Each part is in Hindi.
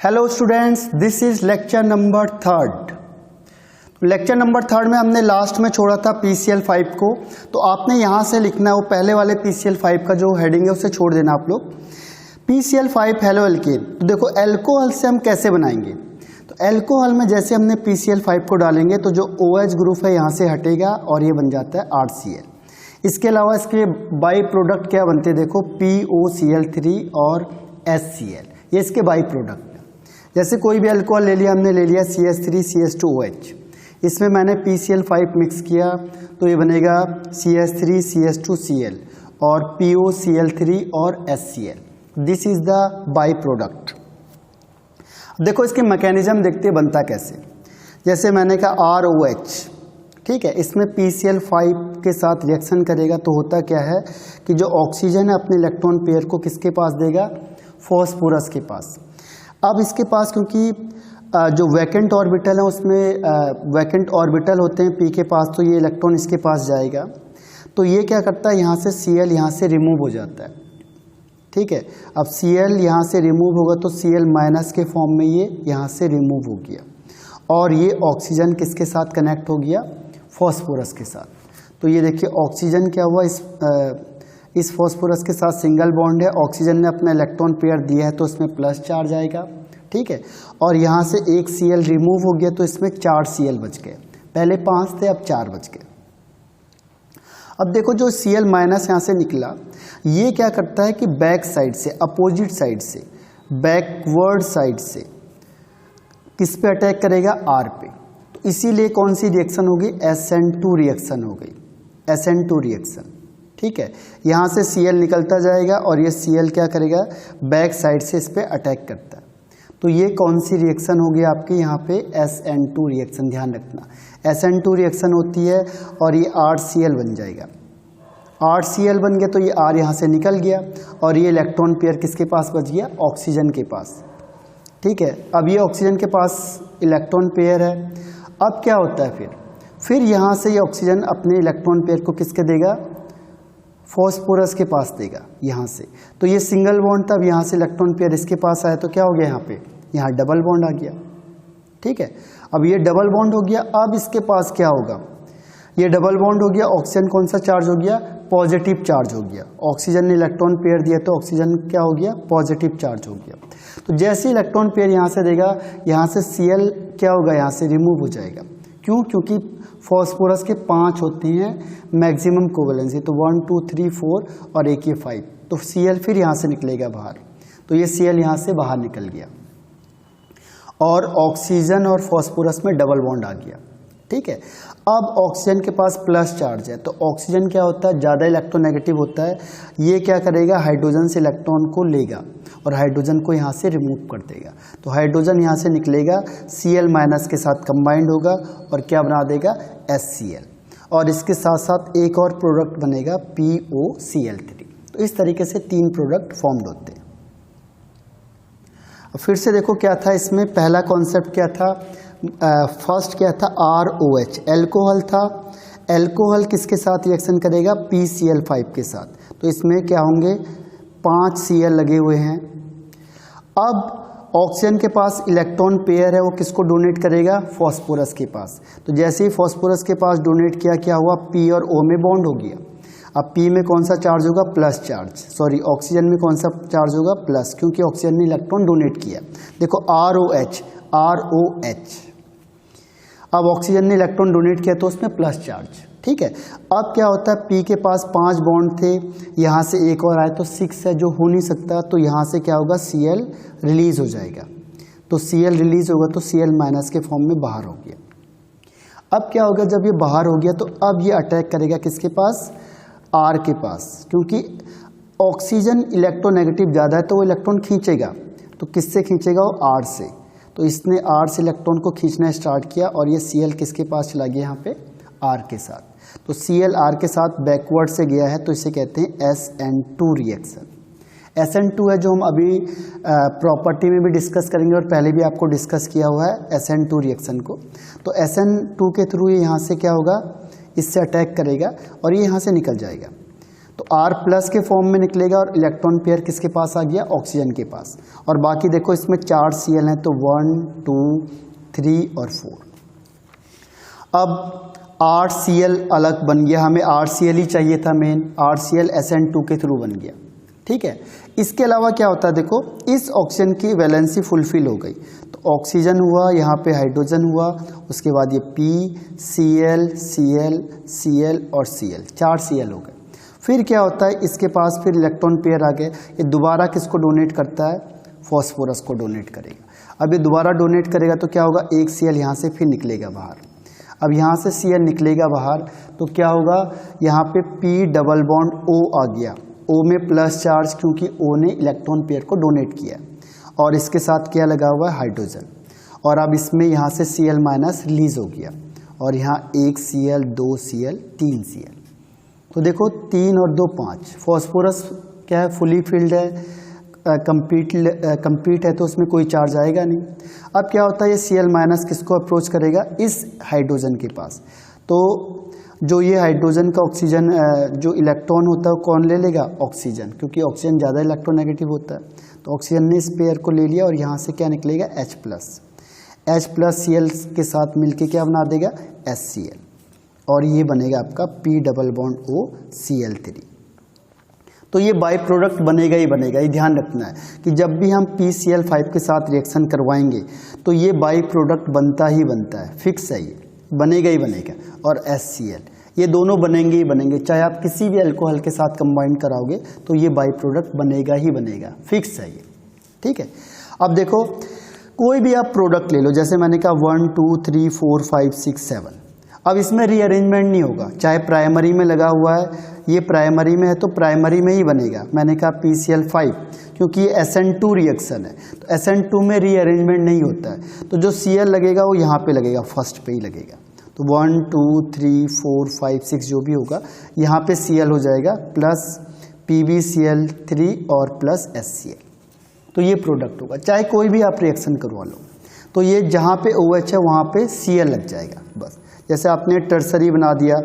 Hello students, this is lecture number 3। Lecture number 3 में हमने लास्ट में छोड़ा था PCl5 को। तो आपने यहाँ से लिखना है वो पहले वाले PCl5 का जो हेडिंग है उसे छोड़ देना आप लोग। PCl5 halo alkane. तो देखो एल्कोहल से हम कैसे बनाएंगे। तो एल्कोहल में जैसे हमने PCl5 को डालेंगे तो जो OH ग्रुप है यहाँ से हटेगा और ये बन जाता है RCl। इसके अलावा इसके बाई प्रोडक्ट क्या बनते हैं, देखो POCl3 और HCl, ये इसके बाई प्रोडक्ट। जैसे कोई भी अल्कोहल ले लिया, हमने ले लिया CH3CH2OH, इसमें मैंने PCl5 मिक्स किया तो ये बनेगा CH3CH2Cl और POCl3 और HCl। This is the by product. देखो इसके मैकेनिज्म देखते बनता कैसे। जैसे मैंने कहा ROH, ठीक है, इसमें PCl5 के साथ रिएक्शन करेगा तो होता क्या है कि जो ऑक्सीजन है अपने इलेक्ट्रॉन पेयर को किसके पास देगा, फॉस्फोरस के पास। अब इसके पास क्योंकि जो वैकेंट ऑर्बिटल है उसमें वैकेंट ऑर्बिटल होते हैं P के पास, तो ये इलेक्ट्रॉन इसके पास जाएगा तो ये क्या करता है, यहाँ से Cl यहाँ से रिमूव हो जाता है। ठीक है, अब Cl यहाँ से रिमूव होगा तो Cl माइनस के फॉर्म में ये यहाँ से रिमूव हो गया और ये ऑक्सीजन किसके साथ कनेक्ट हो गया, फॉस्फोरस के साथ। तो ये देखिए ऑक्सीजन क्या हुआ, इस फॉस्फोरस के साथ सिंगल बॉन्ड है, ऑक्सीजन ने अपना इलेक्ट्रॉन पेयर दिया है तो इसमें प्लस चार्ज आएगा। ठीक है, और यहाँ से एक Cl रिमूव हो गया तो इसमें 4 Cl बच गए, पहले 5 थे अब 4 बच गए। अब देखो जो Cl माइनस यहाँ से निकला ये क्या करता है कि बैक साइड से, अपोजिट साइड से, बैकवर्ड साइड से किस पे अटैक करेगा, R पे। तो इसीलिए कौन सी रिएक्शन होगी, SN2 रिएक्शन हो गई, SN2 रिएक्शन। ठीक है, यहाँ से Cl निकलता जाएगा और ये Cl क्या करेगा, बैक साइड से इस पे अटैक करता है। तो ये कौन सी रिएक्शन होगी आपकी यहाँ पे, SN2 रिएक्शन। ध्यान रखना SN2 रिएक्शन होती है और ये RCl बन जाएगा। RCl बन गया तो ये R यहाँ से निकल गया और ये इलेक्ट्रॉन पेयर किसके पास बच गया, ऑक्सीजन के पास। ठीक है, अब ये ऑक्सीजन के पास इलेक्ट्रॉन पेयर है। अब क्या होता है फिर यहाँ से ये ऑक्सीजन अपने इलेक्ट्रॉन पेयर को किसके देगा, फॉस्फोरस के पास देगा यहाँ से। तो ये सिंगल बॉन्ड था, अब यहाँ से इलेक्ट्रॉन पेयर इसके पास आया तो क्या हो गया, यहाँ पे यहाँ डबल बॉन्ड आ गया। ठीक है, अब ये डबल बॉन्ड हो गया। अब इसके पास क्या होगा, ये डबल बॉन्ड हो गया, ऑक्सीजन कौन सा चार्ज हो गया, पॉजिटिव चार्ज हो गया। ऑक्सीजन ने इलेक्ट्रॉन पेयर दिया तो ऑक्सीजन क्या हो गया, पॉजिटिव चार्ज हो गया। तो जैसे इलेक्ट्रॉन पेयर यहाँ से देगा, यहाँ से Cl क्या होगा, यहाँ से रिमूव हो जाएगा। क्यों, क्योंकि फॉस्फोरस के 5 होते हैं मैक्सिमम कोवेलेंसी, तो 1 2 3 4 और एक ये 5, तो Cl फिर यहाँ से निकलेगा बाहर। तो ये Cl यहाँ से बाहर निकल गया और ऑक्सीजन और फॉस्फोरस में डबल बॉन्ड आ गया। ठीक है, अब ऑक्सीजन के पास प्लस चार्ज है तो ऑक्सीजन क्या होता है, ज़्यादा इलेक्ट्रोनेगेटिव होता है। ये क्या करेगा, हाइड्रोजन से इलेक्ट्रॉन को लेगा और हाइड्रोजन को यहाँ से रिमूव कर देगा। तो हाइड्रोजन यहाँ से निकलेगा, Cl माइनस के साथ कंबाइंड होगा और क्या बना देगा, HCl, और इसके साथ साथ एक और प्रोडक्ट बनेगा POCl3। तो इस तरीके से 3 प्रोडक्ट फॉर्म्ड होते हैं। फिर से देखो क्या था इसमें, पहला कॉन्सेप्ट क्या था, फर्स्ट क्या था, ROH एल्कोहल था। एल्कोहल किसके साथ रिएक्शन करेगा, PCl5 के साथ। तो इसमें क्या होंगे, 5 Cl लगे हुए हैं। अब ऑक्सीजन के पास इलेक्ट्रॉन पेयर है, वो किसको डोनेट करेगा, फॉस्फोरस के पास। तो जैसे ही फॉस्फोरस के पास डोनेट किया, क्या हुआ, P और O में बॉन्ड हो गया। अब P में कौन सा चार्ज होगा, प्लस चार्ज, सॉरी ऑक्सीजन में कौन सा चार्ज होगा, प्लस, क्योंकि ऑक्सीजन ने इलेक्ट्रॉन डोनेट किया। देखो ROH, अब ऑक्सीजन ने इलेक्ट्रॉन डोनेट किया तो उसमें प्लस चार्ज। ठीक है, अब क्या होता है, P के पास 5 बॉन्ड थे, यहाँ से एक और आए तो 6 है, जो हो नहीं सकता। तो यहाँ से क्या होगा, Cl रिलीज हो जाएगा। तो Cl रिलीज होगा तो Cl माइनस के फॉर्म में बाहर हो गया। अब क्या होगा, जब ये बाहर हो गया तो अब ये अटैक करेगा किसके पास, R के पास, क्योंकि ऑक्सीजन इलेक्ट्रोनेगेटिव ज़्यादा है तो वो इलेक्ट्रॉन खींचेगा। तो किससे खींचेगा, वो R से। तो इसने R से इलेक्ट्रॉन को खींचना स्टार्ट किया और ये Cl किसके पास चला गया, यहाँ पे R के साथ। तो Cl R के साथ बैकवर्ड से गया है तो इसे कहते हैं SN2 रिएक्शन। SN2 है जो हम अभी प्रॉपर्टी में भी डिस्कस करेंगे और पहले भी आपको डिस्कस किया हुआ है SN2 रिएक्शन को। तो SN2 के थ्रू ये यहाँ से क्या होगा, इससे अटैक करेगा और ये यहाँ से निकल जाएगा। तो R प्लस के फॉर्म में निकलेगा और इलेक्ट्रॉन पेयर किसके पास आ गया, ऑक्सीजन के पास। और बाकी देखो इसमें 4 Cl हैं, तो 1 2 3 और 4। अब RCl अलग बन गया, हमें RCl ही चाहिए था मेन, RCl SN2 के थ्रू बन गया, ठीक है। इसके अलावा क्या होता है, देखो इस ऑक्सीजन की वैलेंसी फुलफिल हो गई, तो ऑक्सीजन हुआ, यहाँ पे हाइड्रोजन हुआ, उसके बाद ये P Cl Cl Cl और Cl, 4 Cl हो गए। फिर क्या होता है, इसके पास फिर इलेक्ट्रॉन पेयर आ गए, ये दोबारा किसको डोनेट करता है, फॉस्फोरस को डोनेट करेगा। अब ये दोबारा डोनेट करेगा तो क्या होगा, एक Cl यहाँ से फिर निकलेगा बाहर। अब यहाँ से Cl निकलेगा बाहर तो क्या होगा, यहाँ पे P डबल बॉन्ड O आ गया, O में प्लस चार्ज क्योंकि O ने इलेक्ट्रॉन पेयर को डोनेट किया, और इसके साथ क्या लगा हुआ है, हाइड्रोजन। और अब इसमें यहाँ से Cl माइनस रिलीज हो गया, और यहाँ 1 Cl 2 Cl 3 Cl। तो देखो 3 और 2 5। फॉस्फोरस क्या है, फुली फिल्ड है, कंप्लीट है, तो उसमें कोई चार्ज आएगा नहीं। अब क्या होता है, ये Cl माइनस किसको अप्रोच करेगा, इस हाइड्रोजन के पास। तो जो ये हाइड्रोजन का ऑक्सीजन जो इलेक्ट्रॉन होता है वो कौन ले लेगा, ऑक्सीजन, क्योंकि ऑक्सीजन ज़्यादा इलेक्ट्रोनेगेटिव होता है। तो ऑक्सीजन ने इस पेयर को ले लिया और यहाँ से क्या निकलेगा, H प्लस Cl के साथ मिलके क्या बना देगा, HCl, और ये बनेगा आपका P double bond O Cl3। तो ये बाई प्रोडक्ट बनेगा ही बनेगा, ये ध्यान रखना है कि जब भी हम PCl5 के साथ रिएक्शन करवाएंगे तो ये बाई प्रोडक्ट बनता ही बनता है, फिक्स है, ये बनेगा ही बनेगा। और HCl, ये दोनों बनेंगे ही बनेंगे, चाहे आप किसी भी अल्कोहल के साथ कंबाइन कराओगे तो ये बाई प्रोडक्ट बनेगा ही बनेगा, फिक्स है ये, ठीक है। अब देखो कोई भी आप प्रोडक्ट ले लो, जैसे मैंने कहा 1 2 3 4 5 6 7। अब इसमें रीअरेंजमेंट नहीं होगा, चाहे प्राइमरी में लगा हुआ है, ये प्राइमरी में है तो प्राइमरी में ही बनेगा। मैंने कहा PCl5 क्योंकि ये SN2 रिएक्शन है, तो SN2 में रीअरेंजमेंट नहीं होता है, तो जो Cl लगेगा वो यहाँ पे लगेगा, फर्स्ट पे ही लगेगा। तो 1 2 3 4 5 6 जो भी होगा यहाँ पे Cl हो जाएगा, प्लस PbCl3 और प्लस HCl, तो ये प्रोडक्ट होगा। चाहे कोई भी आप रिएक्शन करवा लो, तो ये जहाँ पे OH है वहाँ पे Cl लग जाएगा बस। जैसे आपने टर्सरी बना दिया,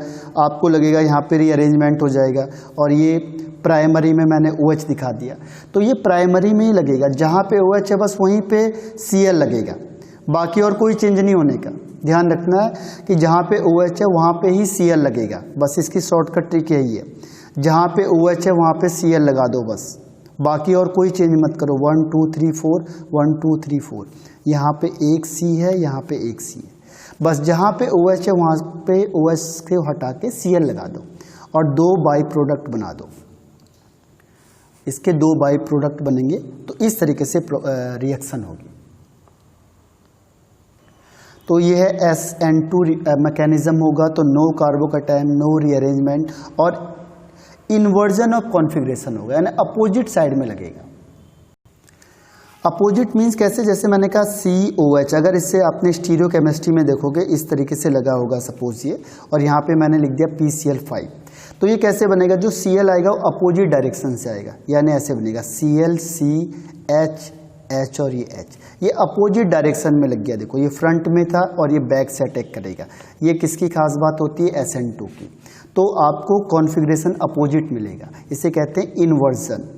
आपको लगेगा यहाँ पे रीअरेंजमेंट हो जाएगा, और ये प्राइमरी में मैंने OH दिखा दिया, तो ये प्राइमरी में ही लगेगा, जहाँ पे OH है बस वहीं पे Cl लगेगा, बाकी और कोई चेंज नहीं होने का। ध्यान रखना है कि जहाँ पे OH है वहाँ पे ही Cl लगेगा, बस इसकी शॉर्टकट ट्रिक यही है, जहाँ पे OH है वहाँ पे Cl लगा दो बस, बाकी और कोई चेंज मत करो। 1 2 3 4 1 2 3 4, यहाँ पे एक C है, यहाँ पे एक C है, बस जहाँ पे OH है वहाँ पे OH को हटा के Cl लगा दो और 2 बाई प्रोडक्ट बना दो। इसके 2 बाई प्रोडक्ट बनेंगे, तो इस तरीके से रिएक्शन होगी। तो ये है SN2 मैकेनिज्म होगा, तो नो कार्बोकैटायन, नो रीअरेंजमेंट, और इन्वर्जन ऑफ कॉन्फ़िगरेशन होगा, यानी अपोजिट साइड में लगेगा। अपोजिट मीन्स कैसे, जैसे मैंने कहा COH, अगर इससे आपने स्टीरियो केमिस्ट्री में देखोगे इस तरीके से लगा होगा सपोज ये, और यहाँ पे मैंने लिख दिया PCl5, तो ये कैसे बनेगा, जो Cl आएगा वो अपोजिट डायरेक्शन से आएगा, यानी ऐसे बनेगा Cl C H H और ये H, ये अपोजिट डायरेक्शन में लग गया। देखो ये फ्रंट में था और ये बैक से अटैक करेगा। ये किसकी खास बात होती है, SN2 की। तो आपको कॉन्फ़िगरेशन अपोजिट मिलेगा, इसे कहते हैं इन्वर्जन,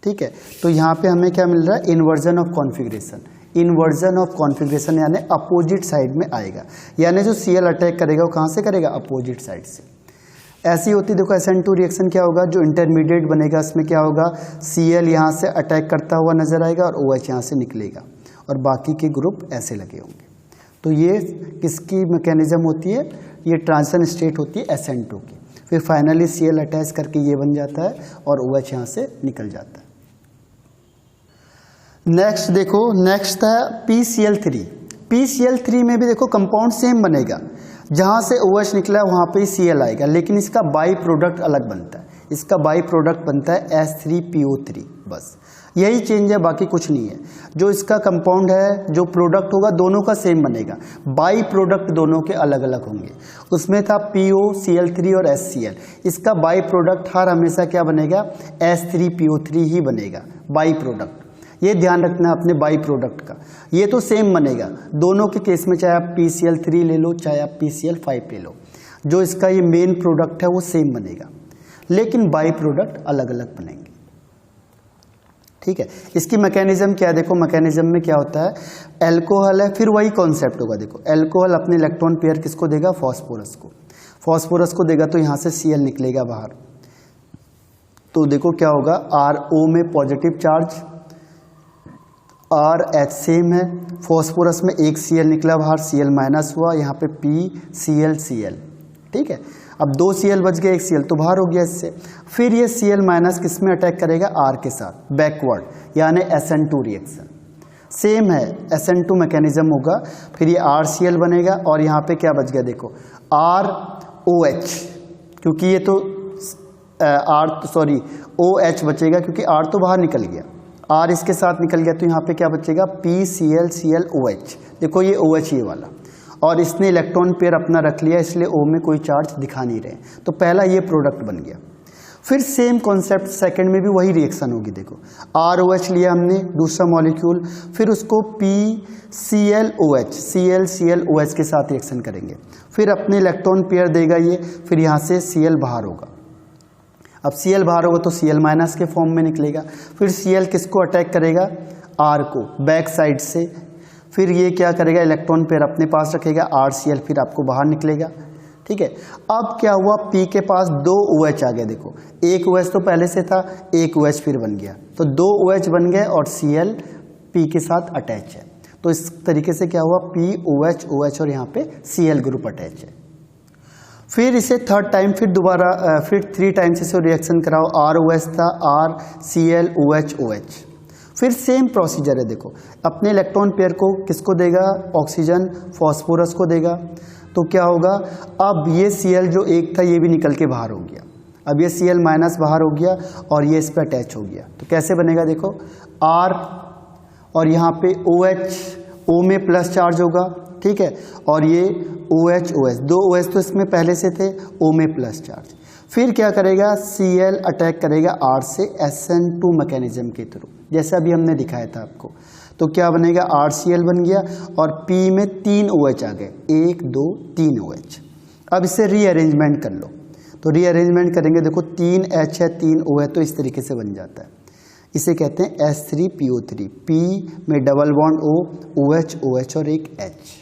ठीक है। तो यहाँ पे हमें क्या मिल रहा है, inversion of configuration. Inversion of configuration यानी अपोजिट साइड में आएगा, यानी जो Cl अटैक करेगा वो कहाँ से करेगा, अपोजिट साइड से। ऐसी होती, देखो SN2 रिएक्शन क्या होगा, जो इंटरमीडिएट बनेगा उसमें क्या होगा, Cl यहाँ से अटैक करता हुआ नजर आएगा और OH यहाँ से निकलेगा, और बाकी के ग्रुप ऐसे लगे होंगे। तो ये किसकी मैकेनिज्म होती है, ये ट्रांजिशन स्टेट होती है SN2 की। फिर फाइनली Cl अटैच करके ये बन जाता है और OH यहाँ से निकल जाता है। नेक्स्ट देखो, नेक्स्ट है PCl3। PCl3 में भी देखो कंपाउंड सेम बनेगा, जहाँ से OH निकला है वहाँ पे ही Cl आएगा, लेकिन इसका बाई प्रोडक्ट अलग बनता है। इसका बाई प्रोडक्ट बनता है H3PO3, बस यही चेंज है, बाकी कुछ नहीं है। जो इसका कंपाउंड है, जो प्रोडक्ट होगा दोनों का सेम बनेगा, बाई प्रोडक्ट दोनों के अलग अलग होंगे। उसमें था POCl3 और HCl, इसका बाई प्रोडक्ट हर हमेशा क्या बनेगा, H3PO3 ही बनेगा बाई प्रोडक्ट। ये ध्यान रखना अपने बाई प्रोडक्ट का, ये तो सेम बनेगा दोनों के केस में, चाहे आप PCl3 ले लो चाहे आप PCl5 ले लो, जो इसका ये मेन प्रोडक्ट है वो सेम बनेगा। लेकिन बाई प्रोडक्ट अलग अलग बनेंगे। ठीक है, इसकी मैकेनिज्म क्या है, देखो मैकेनिज्म में क्या होता है, एल्कोहल है, फिर वही कॉन्सेप्ट होगा। देखो एल्कोहल अपने इलेक्ट्रॉन पेयर किसको देगा, फॉस्फोरस को, फॉस्फोरस को देगा तो यहाँ से Cl निकलेगा बाहर। तो देखो क्या होगा, RO में पॉजिटिव चार्ज, RH सेम है, फॉस्फोरस में एक Cl निकला बाहर, Cl माइनस हुआ, यहाँ पे PCl। ठीक है, अब 2 Cl बच गए, 1 Cl तो बाहर हो गया इससे। फिर ये Cl माइनस किस में अटैक करेगा, R के साथ बैकवर्ड, यानी SN2 रिएक्शन सेम है, SN2 मैकेनिज्म होगा। फिर ये RCl बनेगा और यहाँ पे क्या बच गया, देखो ROH, क्योंकि ये तो OH बचेगा क्योंकि R तो बाहर निकल गया, R इसके साथ निकल गया, तो यहाँ पे क्या बचेगा, PClClOH। देखो ये OH ये वाला, और इसने इलेक्ट्रॉन पेयर अपना रख लिया, इसलिए O में कोई चार्ज दिखा नहीं रहे, तो पहला ये प्रोडक्ट बन गया। फिर सेम कॉन्सेप्ट सेकंड में भी वही रिएक्शन होगी। देखो ROH लिया हमने दूसरा मॉलिक्यूल, फिर उसको PClOH ClClOH के साथ रिएक्शन करेंगे, फिर अपने इलेक्ट्रॉन पेयर देगा ये, फिर यहाँ से Cl बाहर होगा। अब Cl बाहर होगा तो Cl माइनस के फॉर्म में निकलेगा, फिर Cl किसको अटैक करेगा, R को बैक साइड से, फिर ये क्या करेगा, इलेक्ट्रॉन पेयर अपने पास रखेगा, RCl फिर आपको बाहर निकलेगा। ठीक है, अब क्या हुआ, P के पास 2 OH आ गए। देखो एक OH तो पहले से था, एक OH फिर बन गया, तो 2 OH बन गए और Cl P के साथ अटैच है। तो इस तरीके से क्या हुआ, POH OH और यहाँ पे Cl ग्रुप अटैच है। फिर इसे थर्ड टाइम फिर दोबारा फिर 3 टाइम्स इसे रिएक्शन कराओ, ROH था, RClOH OH, फिर सेम प्रोसीजर है। देखो अपने इलेक्ट्रॉन पेयर को किसको देगा, ऑक्सीजन फॉस्फोरस को देगा, तो क्या होगा, अब ये Cl जो एक था ये भी निकल के बाहर हो गया, अब ये Cl माइनस बाहर हो गया और ये इस पर अटैच हो गया। तो कैसे बनेगा, देखो R और यहाँ पे OH, O में प्लस चार्ज होगा, ठीक है, और ये OH OH, 2 OH तो इसमें पहले से थे, O में प्लस चार्ज। फिर क्या करेगा, Cl अटैक करेगा R से SN2 मैकेनिज्म के थ्रू, जैसे अभी हमने दिखाया था आपको। तो क्या बनेगा, RCl बन गया और P में 3 OH आ गए, 1 2 3 OH। अब इसे रीअरेंजमेंट कर लो, तो रीअरेंजमेंट करेंगे, देखो 3 H है 3 O है, तो इस तरीके से बन जाता है। इसे कहते हैं S3PO3, P में double bond O, OH OH और एक H।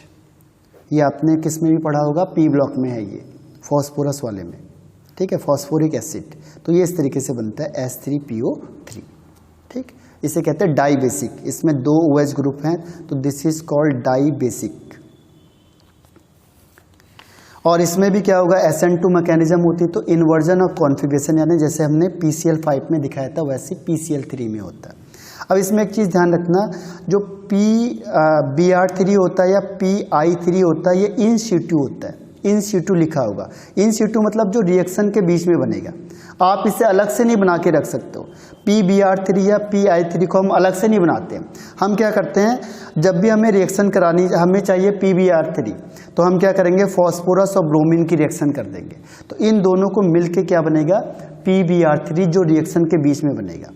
ये आपने किस में भी पढ़ा होगा, P ब्लॉक में है ये, फॉस्फोरस वाले में। ठीक है, फॉस्फोरिक एसिड, तो ये इस तरीके से बनता है S3PO3। ठीक, इसे कहते हैं डाई बेसिक, इसमें 2 OH ग्रुप हैं, तो this is called dibasic. और इसमें भी क्या होगा, SN2 मैकेनिज्म होती, तो इन्वर्जन ऑफ कॉन्फ़िगरेशन, यानी जैसे हमने PCl5 में दिखाया था वैसे PCl3 में होता है। अब इसमें एक चीज़ ध्यान रखना, जो Br3 होता है या Pi3 होता है, ये इन सिटू होता है, इन सिटू लिखा होगा। इन सिटू मतलब जो रिएक्शन के बीच में बनेगा, आप इसे अलग से नहीं बना के रख सकते हो। PBr3 या Pi3 को हम अलग से नहीं बनाते हैं। हम क्या करते हैं, जब भी हमें रिएक्शन करानी, हमें चाहिए PBr3, तो हम क्या करेंगे, फॉस्फोरस और ब्रोमीन की रिएक्शन कर देंगे, तो इन दोनों को मिलके क्या बनेगा, PBr3, जो रिएक्शन के बीच में बनेगा।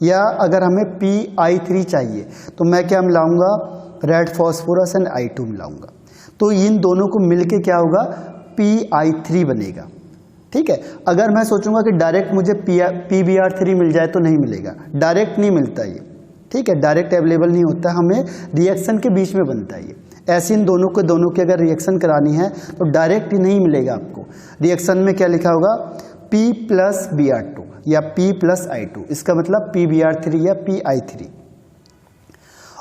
या अगर हमें Pi3 चाहिए तो मैं क्या मिलाऊंगा, रेड फॉस्फोरस एंड I2 मिलाऊंगा, तो इन दोनों को मिलके क्या होगा, Pi3 बनेगा। ठीक है, अगर मैं सोचूंगा कि डायरेक्ट मुझे PBr3 मिल जाए तो नहीं मिलेगा, डायरेक्ट नहीं मिलता ये। ठीक है, डायरेक्ट अवेलेबल नहीं होता, हमें रिएक्शन के बीच में बनता है ये। ऐसे इन दोनों की अगर रिएक्शन करानी है तो डायरेक्ट ही नहीं मिलेगा आपको। रिएक्शन में क्या लिखा होगा, P प्लस Br2 या P प्लस I2, इसका मतलब PBr3 या Pi3,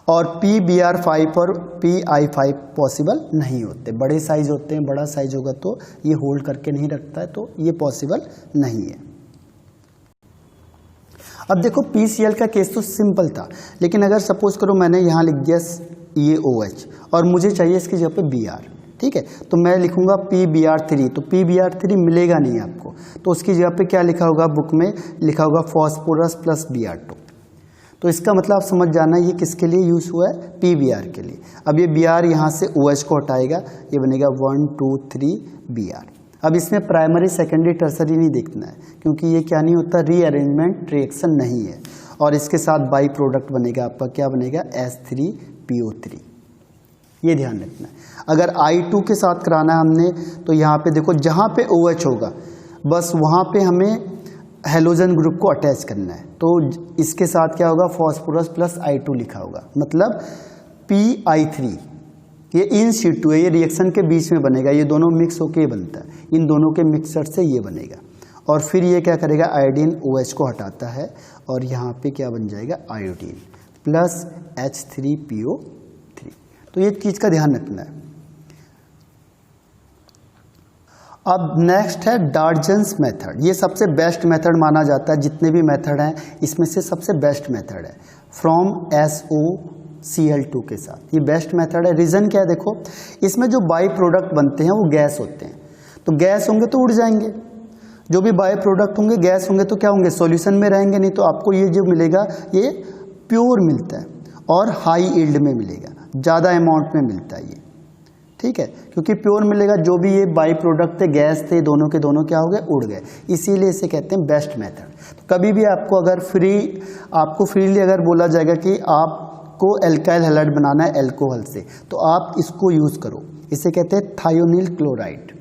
और PBr5 और Pi5 पॉसिबल नहीं होते, बड़े साइज होते हैं, बड़ा साइज होगा तो ये होल्ड करके नहीं रखता है, तो ये पॉसिबल नहीं है। अब देखो PCl का केस तो सिंपल था, लेकिन अगर सपोज करो मैंने यहाँ लिख दिया ये OH और मुझे चाहिए इसकी जगह पे Br, ठीक है, तो मैं लिखूंगा PBr3, तो PBr3 मिलेगा नहीं आपको, तो उसकी जगह पे क्या लिखा होगा, बुक में लिखा होगा फॉस्फोरस प्लस Br2। तो इसका मतलब आप समझ जाना ये किसके लिए यूज़ हुआ है, PBr के लिए। अब ये Br यहाँ से OH को हटाएगा, ये बनेगा 1 2 3 Br। अब इसमें प्राइमरी सेकेंडरी टर्सरी नहीं देखना है, क्योंकि ये क्या नहीं होता, रीअरेंजमेंट रिएक्शन नहीं है, और इसके साथ बाई प्रोडक्ट बनेगा आपका, क्या बनेगा, S3PO3। ये ध्यान रखना है। अगर I2 के साथ कराना है हमने, तो यहाँ पे देखो जहाँ पे OH होगा बस वहाँ पे हमें हेलोजन ग्रुप को अटैच करना है। तो इसके साथ क्या होगा, फॉस्फोरस प्लस I2 लिखा होगा, मतलब PI3 ये इन situ है, ये रिएक्शन के बीच में बनेगा, ये दोनों मिक्स होके बनता है, इन दोनों के मिक्सचर से ये बनेगा। और फिर ये क्या करेगा, आयोडीन OH को हटाता है और यहाँ पे क्या बन जाएगा, आयोडीन प्लस H3PO3। तो ये चीज़ का ध्यान रखना है। अब नेक्स्ट है डार्जन्स मेथड। ये सबसे बेस्ट मेथड माना जाता है, जितने भी मेथड हैं इसमें से सबसे बेस्ट मेथड है, फ्रॉम SOCl2 के साथ। ये बेस्ट मेथड है। रीज़न क्या है, देखो इसमें जो बाई प्रोडक्ट बनते हैं वो गैस होते हैं, तो गैस होंगे तो उड़ जाएंगे, जो भी बाई प्रोडक्ट होंगे गैस होंगे तो क्या होंगे, सॉल्यूशन में रहेंगे नहीं। तो आपको ये जो मिलेगा ये प्योर मिलता है और हाई यील्ड में मिलेगा, ज़्यादा अमाउंट में मिलता है ये, ठीक है, क्योंकि प्योर मिलेगा। जो भी ये बाई प्रोडक्ट थे, गैस थे, दोनों के दोनों क्या हो गए, उड़ गए, इसीलिए इसे कहते हैं बेस्ट मेथड। तो कभी भी आपको अगर फ्रीली अगर बोला जाएगा कि आपको एल्काइल हैलाइड बनाना है एल्कोहल से, तो आप इसको यूज़ करो, इसे कहते हैं थायोनिल क्लोराइड।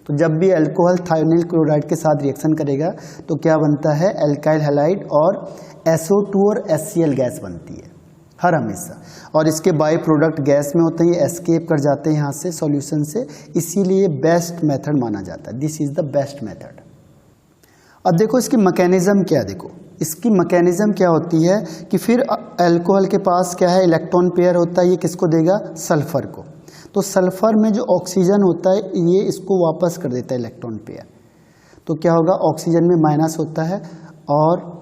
तो जब भी अल्कोहल थायोनिल क्लोराइड के साथ रिएक्शन करेगा तो क्या बनता है, एल्काइल हैलाइड और SO2 और HCl गैस बनती है हर हमेशा, और इसके बाई प्रोडक्ट गैस में होते हैं, ये एस्केप कर जाते हैं यहाँ से सॉल्यूशन से, इसीलिए बेस्ट मेथड माना जाता है। This is the best method. अब देखो इसकी मैकेनिज्म क्या है, देखो इसकी मैकेनिज्म क्या होती है कि फिर अल्कोहल के पास क्या है, इलेक्ट्रॉन पेयर होता है, ये किसको देगा, सल्फर को। तो सल्फर में जो ऑक्सीजन होता है ये इसको वापस कर देता है इलेक्ट्रॉन पेयर, तो क्या होगा, ऑक्सीजन में माइनस होता है और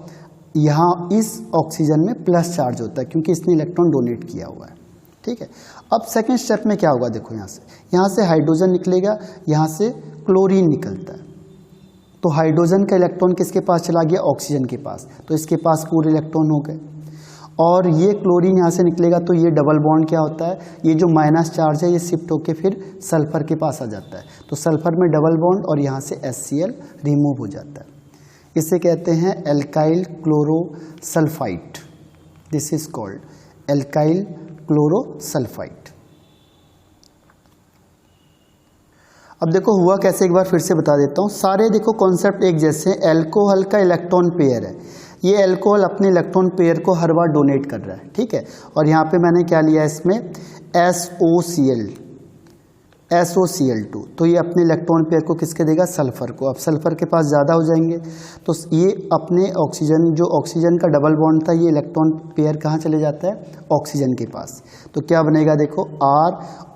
यहाँ इस ऑक्सीजन में प्लस चार्ज होता है क्योंकि इसने इलेक्ट्रॉन डोनेट किया हुआ है, ठीक है। अब सेकंड स्टेप में क्या होगा, देखो यहाँ से हाइड्रोजन निकलेगा, यहाँ से क्लोरीन निकलता है, तो हाइड्रोजन का इलेक्ट्रॉन किसके पास चला गया, ऑक्सीजन के पास, तो इसके पास पूरे इलेक्ट्रॉन हो गए। और ये क्लोरीन यहाँ से निकलेगा तो ये डबल बॉन्ड क्या होता है, ये जो माइनस चार्ज है ये शिफ्ट होके फिर सल्फर के पास आ जाता है, तो सल्फर में डबल बॉन्ड और यहाँ से HCl रिमूव हो जाता है। इसे कहते हैं alkyl chlorosulphide. This is called alkyl chlorosulphide. अब देखो हुआ कैसे, एक बार फिर से बता देता हूँ। सारे देखो कॉन्सेप्ट एक जैसे, एल्कोहल का इलेक्ट्रॉन पेयर है, ये एल्कोहल अपने इलेक्ट्रॉन पेयर को हर बार डोनेट कर रहा है, ठीक है। और यहाँ पे मैंने क्या लिया इसमें, SOCl2, तो ये अपने इलेक्ट्रॉन पेयर को किसके देगा, सल्फर को। अब सल्फर के पास ज़्यादा हो जाएंगे तो ये अपने ऑक्सीजन, जो ऑक्सीजन का डबल बॉन्ड था, ये इलेक्ट्रॉन पेयर कहाँ चले जाता है, ऑक्सीजन के पास। तो क्या बनेगा, देखो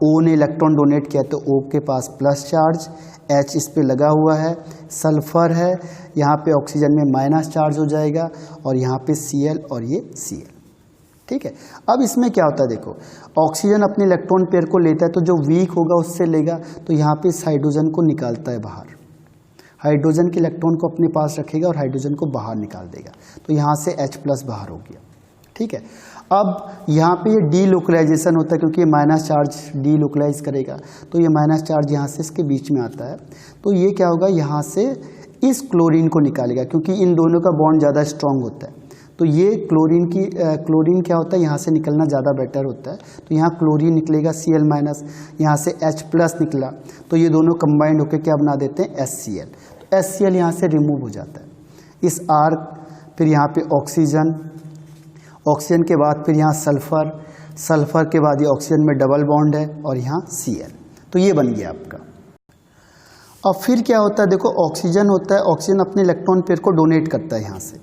O ने इलेक्ट्रॉन डोनेट किया तो O के पास प्लस चार्ज, H इस पे लगा हुआ है, सल्फर है, यहाँ पे ऑक्सीजन में माइनस चार्ज हो जाएगा और यहाँ पे Cl और ये Cl, ठीक है। अब इसमें क्या होता है, देखो ऑक्सीजन अपने इलेक्ट्रॉन पेयर को लेता है तो जो वीक होगा उससे लेगा, तो यहाँ पे इस हाइड्रोजन को निकालता है बाहर, हाइड्रोजन के इलेक्ट्रॉन को अपने पास रखेगा और हाइड्रोजन को बाहर निकाल देगा, तो यहाँ से H+ बाहर हो गया, ठीक है। अब यहाँ पे ये डीलोकलाइजेशन होता है क्योंकि ये माइनस चार्ज डीलोकलाइज करेगा, तो ये माइनस चार्ज यहाँ से इसके बीच में आता है, तो ये क्या होगा, यहाँ से इस क्लोरीन को निकालेगा क्योंकि इन दोनों का बॉन्ड ज़्यादा स्ट्रांग होता है, तो ये क्लोरीन क्या होता है, यहाँ से निकलना ज़्यादा बेटर होता है, तो यहाँ क्लोरीन निकलेगा Cl-, यहाँ से H+ निकला, तो ये दोनों कंबाइंड होकर क्या बना देते हैं, HCl। तो HCl यहाँ से रिमूव हो जाता है, इस R, फिर यहाँ पे ऑक्सीजन, ऑक्सीजन के बाद फिर यहाँ सल्फर, सल्फर के बाद ये ऑक्सीजन में डबल बॉन्ड है और यहाँ Cl, तो ये बन गया आपका। अब फिर क्या होता है, देखो ऑक्सीजन होता है, ऑक्सीजन अपने इलेक्ट्रॉन पेयर को डोनेट करता है यहाँ से,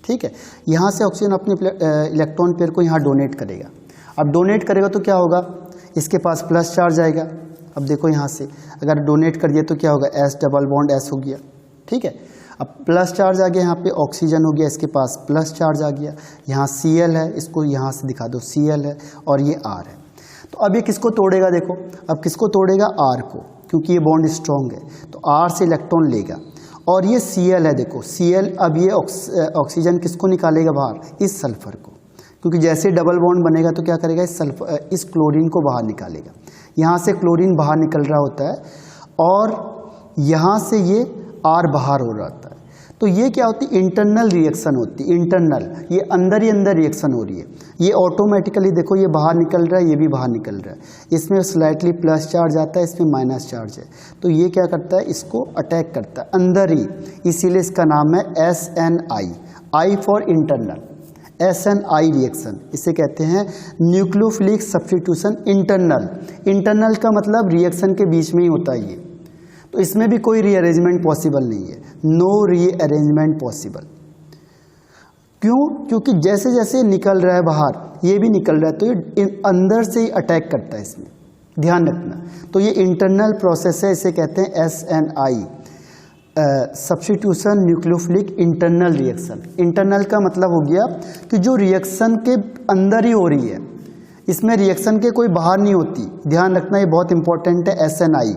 ठीक है। यहाँ से ऑक्सीजन अपने इलेक्ट्रॉन पेयर को यहाँ डोनेट करेगा। अब डोनेट करेगा तो क्या होगा, इसके पास प्लस चार्ज आएगा। अब देखो यहाँ से अगर डोनेट कर दिया तो क्या होगा, S डबल बॉन्ड S हो गया, ठीक है। अब प्लस चार्ज आ गया, यहाँ पे ऑक्सीजन हो गया, इसके पास प्लस चार्ज आ गया, यहाँ Cl है, इसको यहाँ से दिखा दो, Cl है और ये R है। तो अब ये किसको तोड़ेगा, देखो अब किसको तोड़ेगा, R को, क्योंकि ये बॉन्ड स्ट्रॉन्ग है, तो R से इलेक्ट्रॉन लेगा। और ये Cl है, देखो Cl, अब ये ऑक्सीजन किसको निकालेगा बाहर, इस सल्फर को, क्योंकि जैसे डबल बॉन्ड बनेगा तो क्या करेगा, इस क्लोरीन को बाहर निकालेगा। यहाँ से क्लोरीन बाहर निकल रहा होता है और यहाँ से ये R बाहर हो रहा होता है, तो ये क्या होती है, इंटरनल रिएक्शन होती है, इंटरनल, ये अंदर ही अंदर रिएक्शन हो रही है। ये ऑटोमेटिकली देखो ये बाहर निकल रहा है, ये भी बाहर निकल रहा है, इसमें स्लाइटली प्लस चार्ज आता है, इसमें माइनस चार्ज है, तो ये क्या करता है, इसको अटैक करता है अंदर ही, इसीलिए इसका नाम है SNI, I for internal, SNI reaction, इसे कहते हैं न्यूक्लियोफिलिक सब्स्टिट्यूशन इंटरनल। इंटरनल का मतलब रिएक्शन के बीच में ही होता है ये, तो इसमें भी कोई रीअरेंजमेंट पॉसिबल नहीं है, नो रीअरेंजमेंट पॉसिबल। क्यों? क्योंकि जैसे जैसे निकल रहा है बाहर, ये भी निकल रहा है, तो ये अंदर से ही अटैक करता है, इसमें ध्यान रखना। तो ये इंटरनल प्रोसेस है, इसे कहते हैं SNI, substitution nucleophilic internal reaction. Internal का मतलब हो गया कि जो रिएक्शन के अंदर ही हो रही है, इसमें रिएक्शन के कोई बाहर नहीं होती, ध्यान रखना, ये बहुत इंपॉर्टेंट है SNI।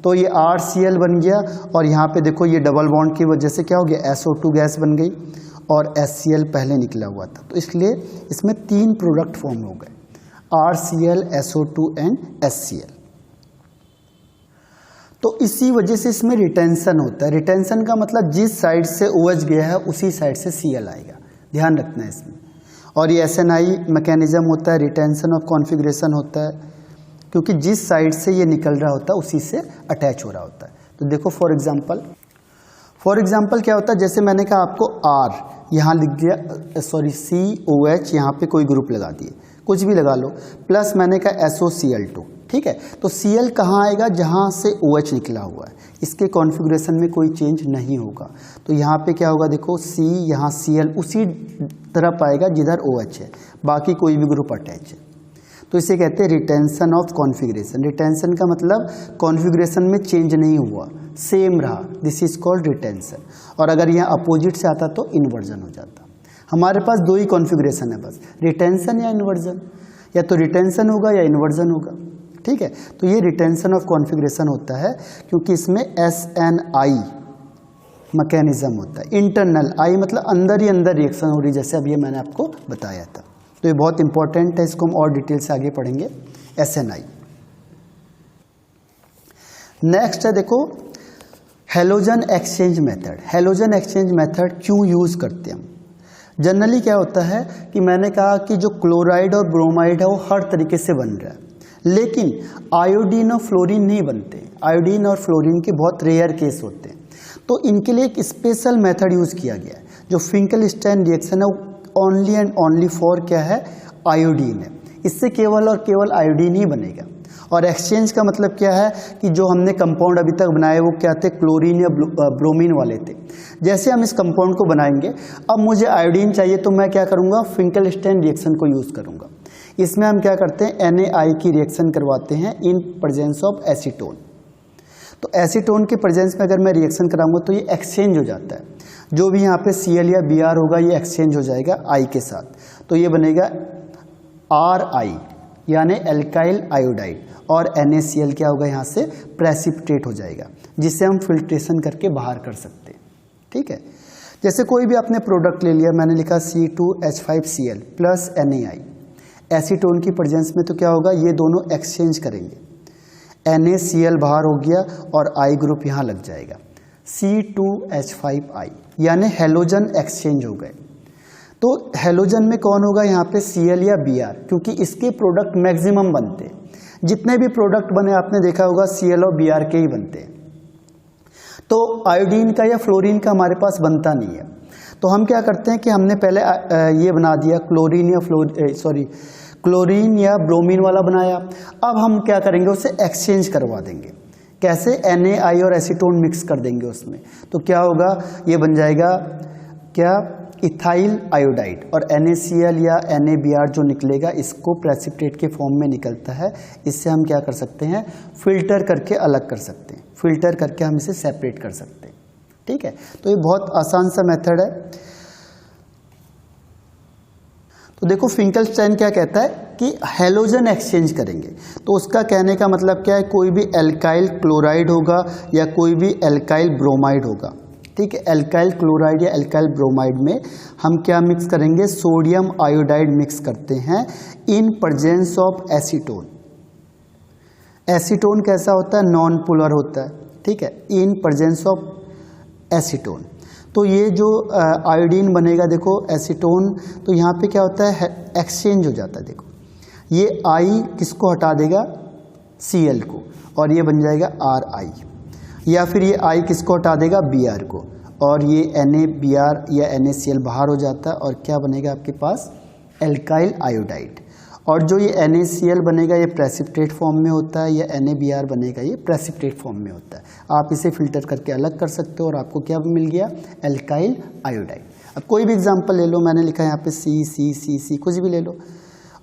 तो ये RCl बन गया, और यहाँ पे देखो ये डबल बॉन्ड की वजह से क्या हो गया, SO2 गैस बन गई, और HCl पहले निकला हुआ था, तो इसलिए इसमें 3 प्रोडक्ट फॉर्म हो गए, RCl, SO2 एंड HCl। तो इसी वजह से इसमें रिटेंशन होता है। रिटेंशन का मतलब जिस साइड से OH गया है उसी साइड से Cl आएगा, ध्यान रखना है इसमें। और ये SNI मैकेनिज्म होता है, रिटेंशन ऑफ कॉन्फ़िगरेशन होता है, क्योंकि जिस साइड से ये निकल रहा होता है उसी से अटैच हो रहा होता है। तो देखो फॉर एग्जांपल क्या होता है, जैसे मैंने कहा आपको R यहाँ लिख दिया, सॉरी COH, यहाँ पे कोई ग्रुप लगा दिए, कुछ भी लगा लो, प्लस मैंने कहा SOCl2, ठीक है। तो Cl कहाँ आएगा, जहाँ से OH निकला हुआ है, इसके कॉन्फ़िगरेशन में कोई चेंज नहीं होगा। तो यहाँ पे क्या होगा, देखो C, यहाँ Cl उसी तरफ आएगा जिधर OH है, बाकी कोई भी ग्रुप अटैच है, तो इसे कहते हैं रिटेंशन ऑफ कॉन्फ़िगरेशन। रिटेंशन का मतलब कॉन्फ़िगरेशन में चेंज नहीं हुआ, सेम रहा, दिस इज कॉल्ड रिटेंशन। और अगर यहाँ अपोजिट से आता तो इन्वर्जन हो जाता। हमारे पास 2 ही कॉन्फ़िगरेशन है बस, रिटेंशन या इन्वर्जन, या तो रिटेंशन होगा या इन्वर्जन होगा, ठीक है। तो ये रिटेंशन ऑफ कॉन्फ़िगरेशन होता है, क्योंकि इसमें SNI मैकेनिज्म होता है। इंटरनल, आई मतलब अंदर ही अंदर रिएक्शन हो रही, जैसे अब ये मैंने आपको बताया था। तो ये बहुत इंपॉर्टेंट है, इसको हम और डिटेल से आगे पढ़ेंगे, SNI। नेक्स्ट है देखो halogen exchange method. Halogen exchange method क्यों यूज़ करते हैं हम? जनरली क्या होता है कि मैंने कहा कि जो क्लोराइड और ब्रोमाइड है वो हर तरीके से बन रहा है, लेकिन आयोडीन और फ्लोरीन नहीं बनते। आयोडीन और फ्लोरीन के बहुत रेयर केस होते हैं, तो इनके लिए एक स्पेशल मेथड यूज़ किया गया है, जो फिंकलस्टाइन रिएक्शन है, ओनली एंड ओनली फॉर क्या है, आयोडीन है। इससे केवल और केवल आयोडीन ही बनेगा। और एक्सचेंज का मतलब क्या है कि जो हमने कंपाउंड अभी तक बनाए वो क्या थे, क्लोरीन या ब्रोमीन वाले थे। जैसे हम इस कंपाउंड को बनाएंगे, अब मुझे आयोडीन चाहिए, तो मैं क्या करूँगा, फिंकलस्टाइन रिएक्शन को यूज़ करूँगा। इसमें हम क्या करते हैं, NaI की रिएक्शन करवाते हैं इन प्रेजेंस ऑफ एसीटोन। तो एसीटोन के प्रेजेंस में अगर मैं रिएक्शन कराऊंगा तो ये एक्सचेंज हो जाता है, जो भी यहाँ पे Cl या Br होगा ये एक्सचेंज हो जाएगा I के साथ, तो ये बनेगा RI यानी एल्काइल आयोडाइड, और NaCl क्या होगा, यहाँ से प्रेसिपिटेट हो जाएगा, जिसे हम फिल्ट्रेशन करके बाहर कर सकते हैं, ठीक है। जैसे कोई भी आपने प्रोडक्ट ले लिया, मैंने लिखा C2H5Cl प्लस NaI, एसीटोन की प्रेजेंस में तो क्या होगा, ये दोनों एक्सचेंज करेंगे, NaCl बाहर हो गया और I ग्रुप यहाँ लग जाएगा, C2H5I, यानी हेलोजन एक्सचेंज हो गए। तो हेलोजन में कौन होगा यहाँ पे, Cl या Br, क्योंकि इसके प्रोडक्ट मैक्सिमम बनते हैं। जितने भी प्रोडक्ट बने आपने देखा होगा Cl और Br के ही बनते हैं, तो आयोडीन का या फ्लोरीन का हमारे पास बनता नहीं है। तो हम क्या करते हैं कि हमने पहले ये बना दिया, क्लोरीन या ब्रोमीन वाला बनाया। अब हम क्या करेंगे, उसे एक्सचेंज करवा देंगे। कैसे, NaI और एसीटोन मिक्स कर देंगे उसमें, तो क्या होगा, ये बन जाएगा क्या, इथाइल आयोडाइड, और NaCl या NaBr जो निकलेगा इसको प्रेसिपिटेट के फॉर्म में निकलता है। इससे हम क्या कर सकते हैं, फिल्टर करके अलग कर सकते हैं, फिल्टर करके हम इसे सेपरेट कर सकते हैं, ठीक है। तो ये बहुत आसान सा मेथड है। तो देखो फिंकलस्टाइन क्या कहता है कि हेलोजन एक्सचेंज करेंगे, तो उसका कहने का मतलब क्या है, कोई भी एल्काइल क्लोराइड होगा या कोई भी एल्काइल ब्रोमाइड होगा, ठीक है। एल्काइल क्लोराइड या एल्काइल ब्रोमाइड में हम क्या मिक्स करेंगे, सोडियम आयोडाइड मिक्स करते हैं in presence of acetone. Acetone कैसा होता है, नॉन पोलर होता है, ठीक है, इन प्रेजेंस ऑफ एसीटोन। तो ये जो आयोडीन बनेगा देखो एसीटोन, तो यहाँ पे क्या होता है एक्सचेंज हो जाता है। देखो ये आई किसको हटा देगा, Cl को, और ये बन जाएगा Ri, या फिर ये आई किसको हटा देगा, Br को, और ये NaBr या NaCl बाहर हो जाता है और क्या बनेगा आपके पास एल्काइल आयोडाइड। और जो ये NaCl बनेगा ये प्रेसिपिटेट फॉर्म में होता है, या NaBr बनेगा ये प्रेसिपिटेट फॉर्म में होता है। आप इसे फिल्टर करके अलग कर सकते हो और आपको क्या मिल गया, एल्काइल आयोडाइड। अब कोई भी एग्जांपल ले लो, मैंने लिखा है यहाँ पे C कुछ भी ले लो,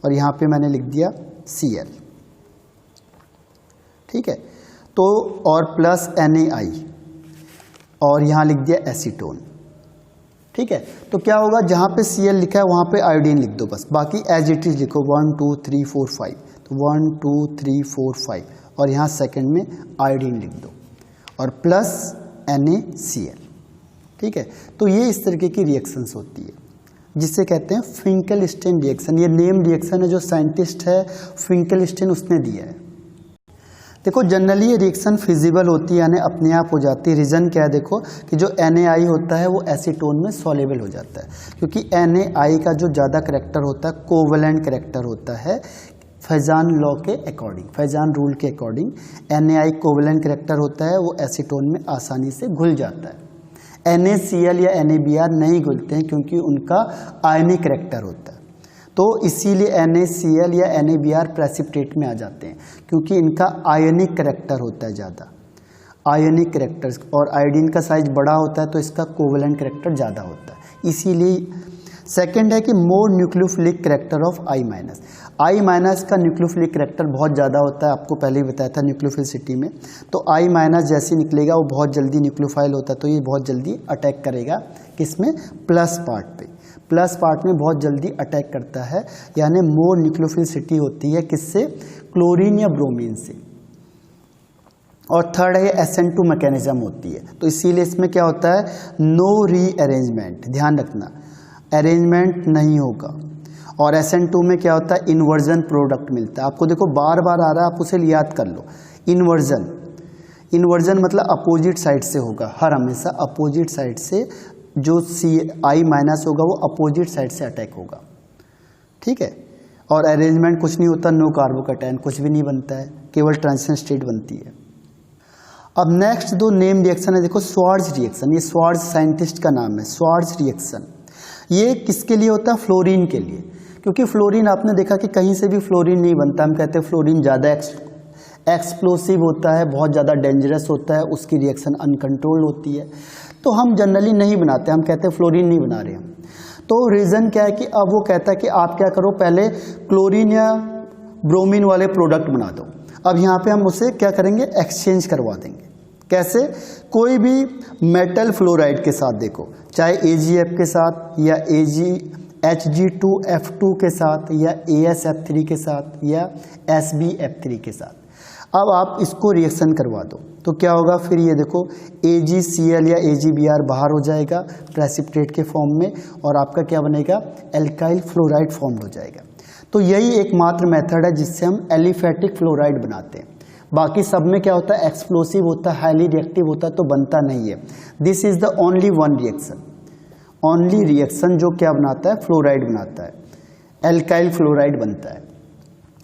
और यहाँ पे मैंने लिख दिया Cl, ठीक है। तो और प्लस NaI, और यहाँ लिख दिया एसीटोन, ठीक है। तो क्या होगा, जहाँ पे Cl लिखा है वहाँ पे आयोडीन लिख दो बस, बाकी एज इट इज लिखो 1 2 3 4 5, तो 1 2 3 4 5, और यहाँ सेकंड में आयोडीन लिख दो और प्लस NaCl, ठीक है। तो ये इस तरीके की रिएक्शंस होती है जिसे कहते हैं फिंकेलस्टीन रिएक्शन। ये नेम रिएक्शन है जो साइंटिस्ट है फिंकेलस्टीन उसने दिया है। देखो जनरली ये रिएक्शन फिजिबल होती है, यानी अपने आप हो जाती है। रीज़न क्या है, देखो कि जो NaI होता है वो एसीटोन में सॉल्युबल हो जाता है, क्योंकि NaI का जो ज़्यादा करैक्टर होता है कोवेलेंट करैक्टर होता है। फैजान लॉ के अकॉर्डिंग, फैजान रूल के अकॉर्डिंग NaI कोवेलेंट करैक्टर होता है, वो एसीटोन में आसानी से घुल जाता है। NaCl या NaBr नहीं घुलते हैं क्योंकि उनका आयनिक करैक्टर होता है। तो इसीलिए NaCl या NaBr प्रेसिपिटेट में आ जाते हैं, क्योंकि इनका आयनिक करैक्टर होता है ज़्यादा, आयनिक करैक्टर्स, और आयोडीन का साइज बड़ा होता है तो इसका कोवेलेंट करैक्टर ज़्यादा होता है। इसीलिए सेकंड है कि more nucleophilic character of I-। I- का न्यूक्लियोफिलिक करैक्टर बहुत ज़्यादा होता है, आपको पहले ही बताया था न्यूक्लियोफिलिसिटी में। तो I- जैसे निकलेगा वो बहुत जल्दी न्यूक्लियोफाइल होता है, तो ये बहुत जल्दी अटैक करेगा किसमें, प्लस पार्ट पे। प्लस पार्ट में बहुत जल्दी अटैक करता है, यानी मोर न्यूक्लियोफिलिसिटी होती है किससे, क्लोरीन या ब्रोमीन से। और थर्ड है SN2 मैकेनिज्म होती है, तो इसीलिए इसमें क्या होता है, नो रीअरेंजमेंट, ध्यान रखना अरेंजमेंट नहीं होगा। और SN2 में क्या होता है, इन्वर्जन प्रोडक्ट मिलता है आपको। देखो बार बार आ रहा है, आप उसे याद कर लो। इन्वर्जन, इन्वर्जन मतलब अपोजिट साइड से होगा, हर हमेशा अपोजिट साइड से जो I- होगा वो अपोजिट साइड से अटैक होगा, ठीक है। और अरेंजमेंट कुछ नहीं होता, नो कार्बोकैटायन कुछ भी नहीं बनता है, केवल ट्रांजिशन स्टेट बनती है। अब नेक्स्ट दो नेम रिएक्शन है, देखो स्वार्ज रिएक्शन। ये स्वार्ज साइंटिस्ट का नाम है, स्वार्ज रिएक्शन। ये किसके लिए होता है, फ्लोरीन के लिए, क्योंकि फ्लोरीन आपने देखा कि कहीं से भी फ्लोरीन नहीं बनता। हम कहते हैं फ्लोरीन ज़्यादा एक्सप्लोसिव होता है, बहुत ज़्यादा डेंजरस होता है, उसकी रिएक्शन अनकंट्रोल्ड होती है, तो हम जनरली नहीं बनाते, हम कहते हैं फ्लोरीन नहीं बना रहे हम। तो रीज़न क्या है कि अब वो कहता है कि आप क्या करो, पहले क्लोरीन या ब्रोमीन वाले प्रोडक्ट बना दो। अब यहाँ पे हम उसे क्या करेंगे, एक्सचेंज करवा देंगे। कैसे, कोई भी मेटल फ्लोराइड के साथ, देखो चाहे AgF के साथ या Hg2F2 के साथ या AsF3 के साथ या SbF3 के साथ, अब आप इसको रिएक्शन करवा दो तो क्या होगा, फिर ये देखो AgCl या AgBr बाहर हो जाएगा प्रेसिपिटेट के फॉर्म में, और आपका क्या बनेगा, एल्काइल फ्लोराइड फॉर्म हो जाएगा। तो यही एकमात्र मेथड है जिससे हम एलिफेटिक फ्लोराइड बनाते हैं। बाकी सब में क्या होता है, एक्सप्लोसिव होता है, हाईली रिएक्टिव होता है, तो बनता नहीं है। This is the only one reaction, only reaction जो क्या बनाता है, फ्लोराइड बनाता है, एल्काइल फ्लोराइड बनता है।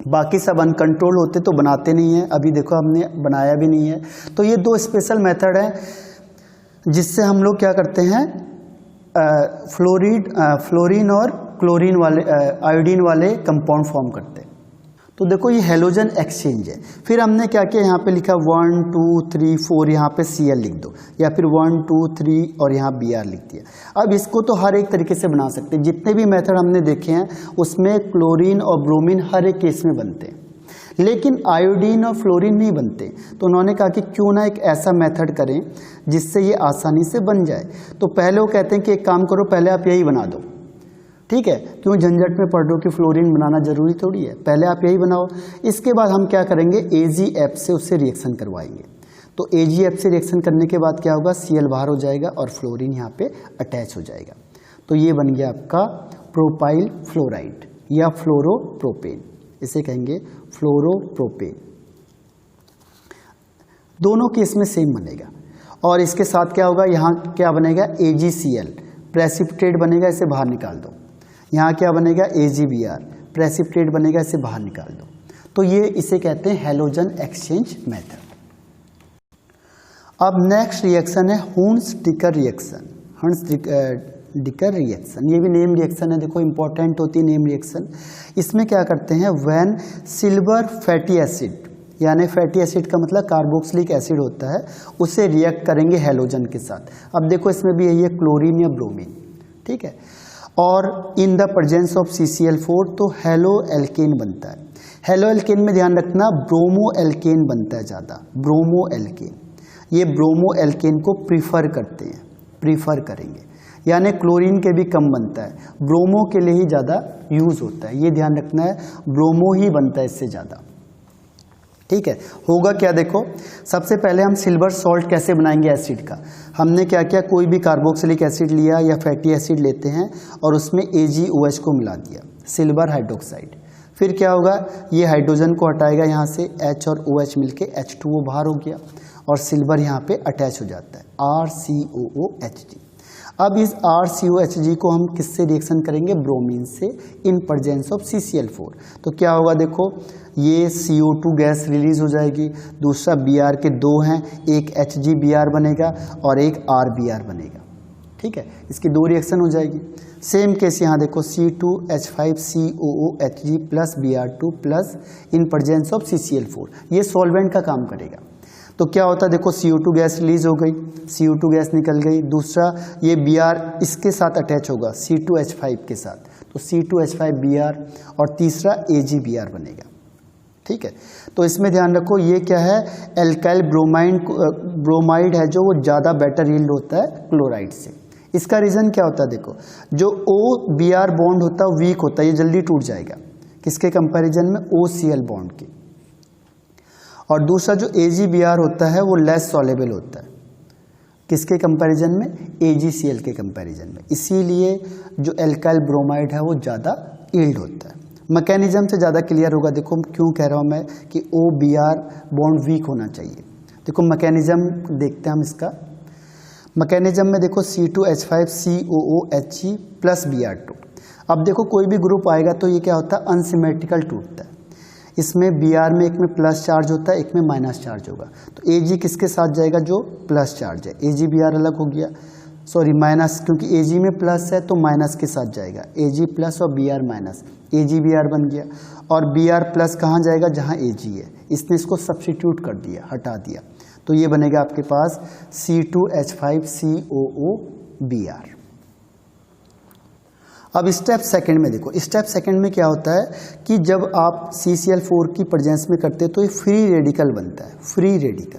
बाकी सब अनकंट्रोल होते तो बनाते नहीं हैं, अभी देखो हमने बनाया भी नहीं है। तो ये दो स्पेशल मेथड हैं जिससे हम लोग क्या करते हैं, फ्लोरीन और क्लोरीन वाले आयोडीन वाले कंपाउंड फॉर्म करते हैं। तो देखो ये हेलोजन एक्सचेंज है। फिर हमने क्या किया, यहाँ पे लिखा 1 2 3 4, यहाँ पे Cl लिख दो, या फिर 1 2 3 और यहाँ Br लिख दिया। अब इसको तो हर एक तरीके से बना सकते हैं, जितने भी मेथड हमने देखे हैं उसमें क्लोरीन और ब्रोमीन हर एक केस में बनते हैं, लेकिन आयोडीन और फ्लोरीन नहीं बनते। तो उन्होंने कहा कि क्यों ना एक ऐसा मेथड करें जिससे ये आसानी से बन जाए। तो पहले वो कहते हैं कि एक काम करो, पहले आप यही बना दो, ठीक है, क्यों झंझट में पढ़ रहे हो कि फ्लोरीन बनाना जरूरी थोड़ी है, पहले आप यही बनाओ। इसके बाद हम क्या करेंगे, AgF से उससे रिएक्शन करवाएंगे। तो AgF से रिएक्शन करने के बाद क्या होगा, Cl बाहर हो जाएगा और फ्लोरीन यहाँ पे अटैच हो जाएगा। तो ये बन गया आपका प्रोपाइल फ्लोराइड या फ्लोरोप्रोपेन, इसे कहेंगे फ्लोरोप्रोपेन। दोनों केस में सेम बनेगा। और इसके साथ क्या होगा, यहाँ क्या बनेगा AgCl, प्रेसिपिटेट बनेगा, इसे बाहर निकाल दो। यहाँ क्या बनेगा AgBr, प्रेसिपिटेट बनेगा, इसे बाहर निकाल दो। तो ये इसे कहते हैं हैलोजन एक्सचेंज मेथड। अब नेक्स्ट रिएक्शन है हुन्स-डिकर रिएक्शन। हुन्स-डिकर रिएक्शन, ये भी नेम रिएक्शन है, देखो इंपॉर्टेंट होती है नेम रिएक्शन। इसमें क्या करते हैं, व्हेन सिल्वर फैटी एसिड, यानी फैटी एसिड का मतलब कार्बोक्सिलिक एसिड होता है, उसे रिएक्ट करेंगे हैलोजन के साथ। अब देखो इसमें भी यही है क्लोरीन या ब्रोमीन, ठीक है। और in the presence of CCl4 तो हेलो एल्केन बनता है। हेलो एल्केन में ध्यान रखना ब्रोमो एल्केन बनता है ज़्यादा, ब्रोमो एल्केन। ये ब्रोमो एल्केन को प्रीफर करते हैं, प्रीफर करेंगे, यानी क्लोरीन के भी कम बनता है, ब्रोमो के लिए ही ज़्यादा यूज़ होता है। ये ध्यान रखना है, ब्रोमो ही बनता है इससे ज़्यादा, ठीक है। होगा क्या, देखो सबसे पहले हम सिल्वर सॉल्ट कैसे बनाएंगे एसिड का। हमने क्या किया, कोई भी कार्बोक्सिलिक एसिड लिया या फैटी एसिड लेते हैं और उसमें AgOH को मिला दिया, सिल्वर हाइड्रोक्साइड। फिर क्या होगा, ये हाइड्रोजन को हटाएगा, यहाँ से H और OH मिलके H2O बाहर हो गया और सिल्वर यहाँ पे अटैच हो जाता है, RCOOHG। अब इस RCOHG को हम किससे रिएक्शन करेंगे, ब्रोमीन से, इन प्रेजेंस ऑफ CCl4। तो क्या होगा, देखो ये CO2 गैस रिलीज हो जाएगी, दूसरा Br के दो हैं, एक HgBr बनेगा और एक RBr बनेगा, ठीक है। इसकी दो रिएक्शन हो जाएगी। सेम केस यहाँ देखो C2H5COOHG plus Br2 plus in presence of CCl4, ये सॉल्वेंट का काम करेगा। तो क्या होता है, देखो CO2 गैस रिलीज हो गई, CO2 गैस निकल गई, दूसरा ये Br इसके साथ अटैच होगा C2H5 के साथ, तो C2H5Br और तीसरा AgBr बनेगा, ठीक है। तो इसमें ध्यान रखो ये क्या है, एल्काइल ब्रोमाइड है जो वो ज़्यादा बेटर यील्ड होता है क्लोराइड से। इसका रीज़न क्या होता है, देखो जो OBr बॉन्ड होता है वीक होता है, ये जल्दी टूट जाएगा, किसके कंपैरिजन में, OCl बॉन्ड के। और दूसरा जो AgBr होता है वो लेस सॉलेबल होता है, किसके कंपैरिजन में, AgCl के कंपैरिजन में। इसीलिए जो एल्काइल ब्रोमाइड है वो ज़्यादा यील्ड होता है। मैकेनिज्म से ज़्यादा क्लियर होगा, देखो क्यों कह रहा हूँ मैं कि OBr बॉन्ड वीक होना चाहिए। देखो मैकेनिज्म देखते हैं हम इसका। मैकेनिज्म में देखो C2H5COOHG प्लस Br2। अब देखो कोई भी ग्रुप आएगा तो ये क्या होता है, अनसिमेट्रिकल टूटता है। इसमें Br में एक में प्लस चार्ज होता है, एक में माइनस चार्ज होगा, तो Ag किसके साथ जाएगा, जो प्लस चार्ज है, AgBr अलग हो गया, सॉरी माइनस, क्योंकि Ag में प्लस है तो माइनस के साथ जाएगा, Ag प्लस और Br माइनस, AgBr बन गया। और Br प्लस कहाँ जाएगा, जहाँ Ag है, इसने इसको सब्स्टिट्यूट कर दिया, हटा दिया, तो ये बनेगा आपके पास C2H5COOBr। अब स्टेप सेकंड में देखो, स्टेप सेकंड में क्या होता है कि जब आप CCl4 की प्रेजेंस में करते हैं तो ये फ्री रेडिकल बनता है, फ्री रेडिकल।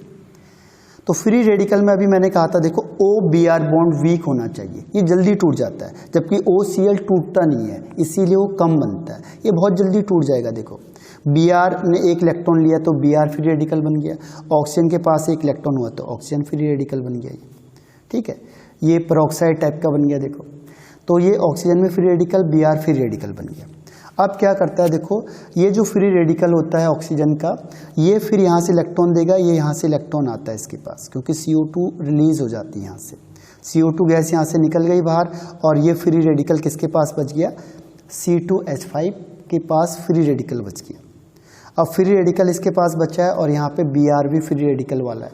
तो फ्री रेडिकल में अभी मैंने कहा था देखो OBr बॉन्ड वीक होना चाहिए, ये जल्दी टूट जाता है, जबकि OCl टूटता नहीं है, इसीलिए वो कम बनता है, ये बहुत जल्दी टूट जाएगा। देखो Br ने एक इलेक्ट्रॉन लिया तो Br फ्री रेडिकल बन गया, ऑक्सीजन के पास एक इलेक्ट्रॉन हुआ तो ऑक्सीजन फ्री रेडिकल बन गया, ठीक है। ये पेरोक्साइड टाइप का बन गया, देखो तो ये ऑक्सीजन में free radical, Br free radical बन गया। अब क्या करता है, देखो ये जो फ्री रेडिकल होता है ऑक्सीजन का, ये फिर यहाँ से इलेक्ट्रॉन देगा, ये यहाँ से इलेक्ट्रॉन आता है इसके पास, क्योंकि CO2 रिलीज हो जाती है यहाँ से, CO2 गैस यहाँ से निकल गई बाहर और ये फ्री रेडिकल किसके पास बच गया, C2H5 के पास फ्री रेडिकल बच गया। अब फ्री रेडिकल इसके पास बचा है और यहाँ पे Br भी फ्री रेडिकल वाला है,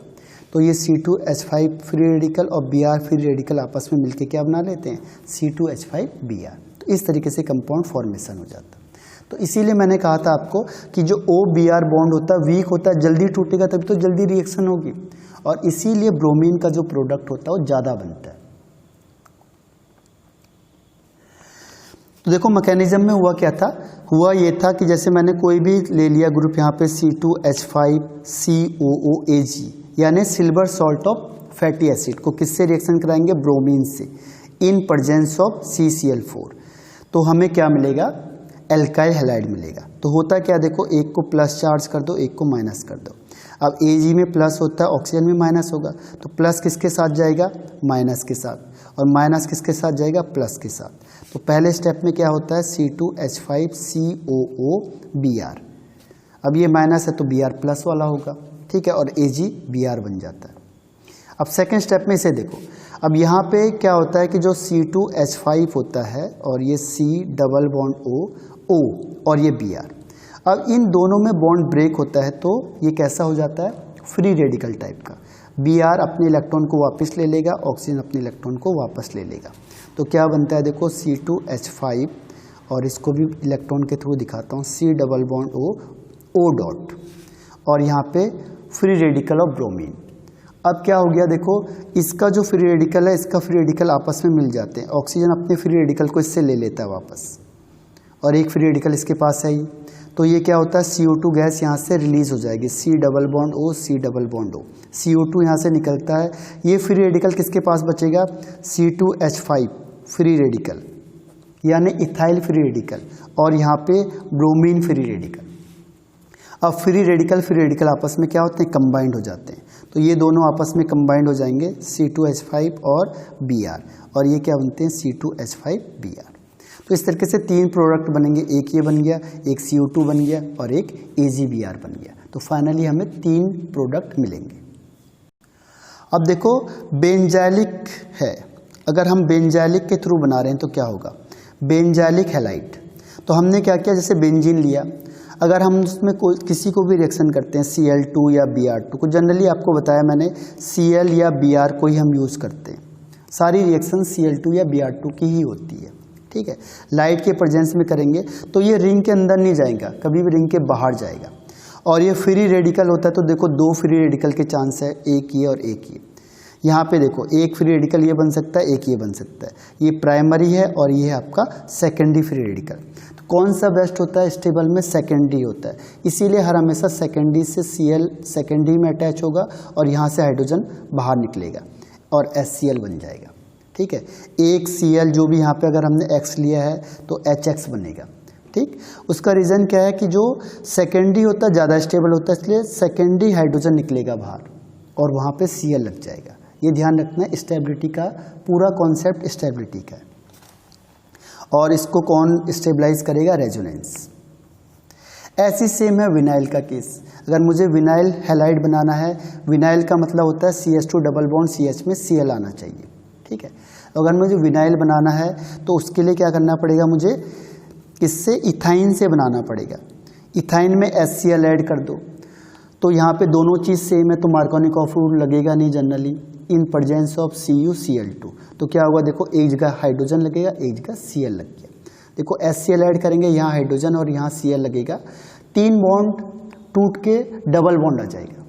तो ये C2H5 फ्री रेडिकल और Br फ्री रेडिकल आपस में मिलके क्या बना लेते हैं, C2H5Br। तो इस तरीके से कंपाउंड फॉर्मेशन हो जाता है। तो इसीलिए मैंने कहा था आपको कि जो OBr बॉन्ड होता है वीक होता है, जल्दी टूटेगा तभी तो जल्दी रिएक्शन होगी, और इसीलिए ब्रोमीन का जो प्रोडक्ट होता है वो ज़्यादा बनता है। तो देखो मैकेनिज्म में हुआ क्या था, हुआ ये था कि जैसे मैंने कोई भी ले लिया ग्रुप यहाँ पे C2H5COOAG, यानी silver salt of fatty acid को किससे रिएक्शन कराएंगे, ब्रोमीन से, इन प्रेजेंस ऑफ CCl4। तो हमें क्या मिलेगा, एल्काइल हैलाइड मिलेगा। तो होता क्या, देखो एक को प्लस चार्ज कर दो, एक को माइनस कर दो। अब Ag में प्लस होता है, ऑक्सीजन में माइनस होगा, तो प्लस किसके साथ जाएगा, माइनस के साथ, और माइनस किसके साथ जाएगा, प्लस के साथ। तो पहले स्टेप में क्या होता है, C2H5COOBr। अब ये माइनस है तो Br प्लस वाला होगा, ठीक है, और AgBr बन जाता है। अब सेकेंड स्टेप में इसे देखो, अब यहाँ पे क्या होता है कि जो C2H5 होता है और ये C डबल बॉन्ड O और ये Br, अब इन दोनों में बॉन्ड ब्रेक होता है तो ये कैसा हो जाता है, फ्री रेडिकल टाइप का। Br अपने इलेक्ट्रॉन को वापस ले लेगा, ऑक्सीजन अपने इलेक्ट्रॉन को वापस ले लेगा, तो क्या बनता है देखो C2H5, और इसको भी इलेक्ट्रॉन के थ्रू दिखाता हूँ, C double bond O dot, और यहाँ पे फ्री रेडिकल ऑफ ब्रोमीन। अब क्या हो गया देखो, इसका जो फ्री रेडिकल है इसका फ्री रेडिकल आपस में मिल जाते हैं, ऑक्सीजन अपने फ्री रेडिकल को इससे ले लेता है वापस, और एक फ्री रेडिकल इसके पास है ही, तो ये क्या होता है CO2 गैस यहाँ से रिलीज हो जाएगी, C double bond O, C double bond O, CO2 यहाँ से निकलता है, ये फ्री रेडिकल किसके पास बचेगा, C2H5 फ्री रेडिकल यानी इथाइल फ्री रेडिकल, और यहाँ पे ब्रोमीन फ्री रेडिकल। अब फ्री रेडिकल आपस में क्या होते हैं, कंबाइंड हो जाते हैं, तो ये दोनों आपस में कंबाइंड हो जाएंगे C2H5 और Br, और ये क्या बनते हैं C2H5Br। तो इस तरीके से तीन प्रोडक्ट बनेंगे, एक ये बन गया, एक CO2 बन गया और एक AgBr बन गया, तो फाइनली हमें तीन प्रोडक्ट मिलेंगे। अब देखो बेंजाइलिक है, अगर हम बेंजाइलिक के थ्रू बना रहे हैं तो क्या होगा, बेंजाइलिक हैलाइड, तो हमने क्या किया, जैसे बेंजीन लिया, अगर हम उसमें किसी को भी रिएक्शन करते हैं Cl2 या Br2 को, जनरली आपको बताया मैंने Cl या Br को ही हम यूज़ करते हैं, सारी रिएक्शन Cl2 या Br2 की ही होती है, ठीक है। लाइट के प्रेजेंस में करेंगे तो ये रिंग के अंदर नहीं जाएगा, कभी भी रिंग के बाहर जाएगा, और ये फ्री रेडिकल होता है, तो देखो दो फ्री रेडिकल के चांस है, एक ये और एक ये। यहाँ पे देखो एक फ्री रेडिकल ये बन सकता है, एक ये बन सकता है, ये प्राइमरी है और ये है आपका सेकेंडरी फ्री रेडिकल। तो कौन सा बेस्ट होता है, स्टेबल में सेकेंडरी होता है, इसीलिए हर हमेशा सेकेंडरी से Cl सेकेंडरी में अटैच होगा और यहाँ से हाइड्रोजन बाहर निकलेगा और HCl बन जाएगा, ठीक है। एक Cl जो भी यहाँ पे अगर हमने X लिया है तो HX बनेगा, ठीक। उसका रीज़न क्या है कि जो सेकेंडरी होता है ज़्यादा स्टेबल होता है, इसलिए सेकेंडरी हाइड्रोजन निकलेगा बाहर और वहाँ पे Cl लग जाएगा। ये ध्यान रखना है, स्टेबिलिटी का पूरा कॉन्सेप्ट स्टेबिलिटी का है, और इसको कौन स्टेबलाइज करेगा, रेजोनेंस। ऐसी सेम है विनाइल का केस, अगर मुझे विनाइल हैलाइड बनाना है, विनाइल का मतलब होता है CH2 डबल बॉन्ड CH में Cl आना चाहिए, ठीक है। अगर मुझे विनाइल बनाना है तो उसके लिए क्या करना पड़ेगा, मुझे किससे, इथाइन से बनाना पड़ेगा, इथाइन में HCl ऐड कर दो, तो यहाँ पे दोनों चीज़ सेम है तो मार्कोनिकॉफ रूल लगेगा नहीं generally, in presence of CuCl2, तो क्या होगा देखो, एक जगह हाइड्रोजन लगेगा, एक जगह Cl लग गया। देखो HCl ऐड करेंगे, यहाँ हाइड्रोजन और यहाँ Cl लगेगा, तीन बॉन्ड टूट के डबल बॉन्ड आ जाएगा,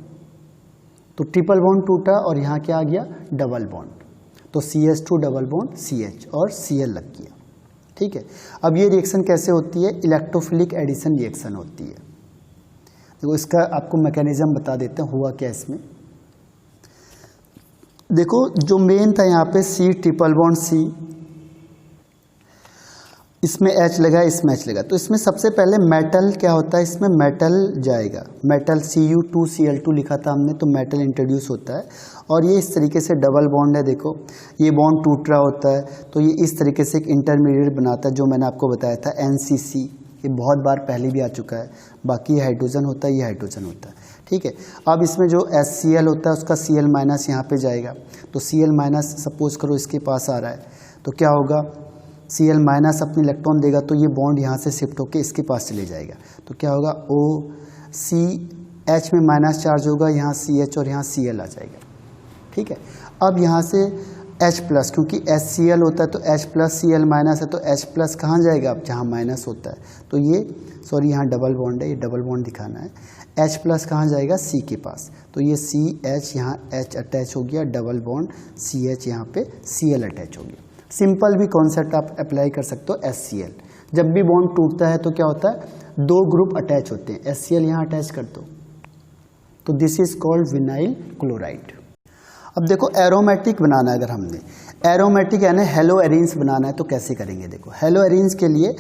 तो ट्रिपल बॉन्ड टूटा और यहाँ क्या आ गया, डबल बॉन्ड, तो CH2 डबल बॉन्ड CH और Cl लग गया, ठीक है। अब ये रिएक्शन कैसे होती है, इलेक्ट्रोफिलिक एडिशन रिएक्शन होती है। देखो इसका आपको मैकेनिज्म बता देते हैं, हुआ क्या इसमें। देखो जो मेन था यहाँ पे C ट्रिपल बॉन्ड C, इसमें H लगा, इसमें H लगा, तो इसमें सबसे पहले मेटल क्या होता है, इसमें मेटल जाएगा, मेटल Cu2Cl2 लिखा था हमने, तो मेटल इंट्रोड्यूस होता है, और ये इस तरीके से डबल बॉन्ड है, देखो ये बॉन्ड टूट रहा होता है, तो ये इस तरीके से एक इंटरमीडिएट बनाता है, जो मैंने आपको बताया था NCC, ये बहुत बार पहले भी आ चुका है। बाकी ये हाइड्रोजन होता है, ये हाइड्रोजन होता है, ठीक है। अब इसमें जो HCl होता है उसका Cl माइनस यहाँ पे जाएगा, तो Cl माइनस सपोज करो इसके पास आ रहा है, तो क्या होगा, Cl माइनस अपने इलेक्ट्रॉन देगा, तो ये बॉन्ड यहाँ से शिफ्ट होकर इसके पास चले जाएगा, तो क्या होगा, OCH में माइनस चार्ज होगा, यहाँ CH और यहाँ Cl आ जाएगा, ठीक है। अब यहाँ से H प्लस, क्योंकि HCl होता है तो H प्लस Cl माइनस है, तो H प्लस कहाँ जाएगा, अब जहाँ माइनस होता है, तो ये सॉरी यहाँ डबल बॉन्ड है, ये डबल बॉन्ड दिखाना है, H प्लस कहाँ जाएगा, C के पास, तो ये CH यहाँ H अटैच हो गया, डबल बॉन्ड CH यहाँ पे Cl अटैच हो गया। सिंपल भी कॉन्सेप्ट आप अप्लाई कर सकते हो HCl, जब भी बॉन्ड टूटता है तो क्या होता है, दो ग्रुप अटैच होते हैं, HCl यहाँ अटैच कर दो, तो this is called vinyl chloride. अब देखो एरोमेटिक बनाना है, अगर हमने एरोमेटिक यानी हेलो एरिन्स बनाना है तो कैसे करेंगे। देखो हेलो एरिन्स के लिए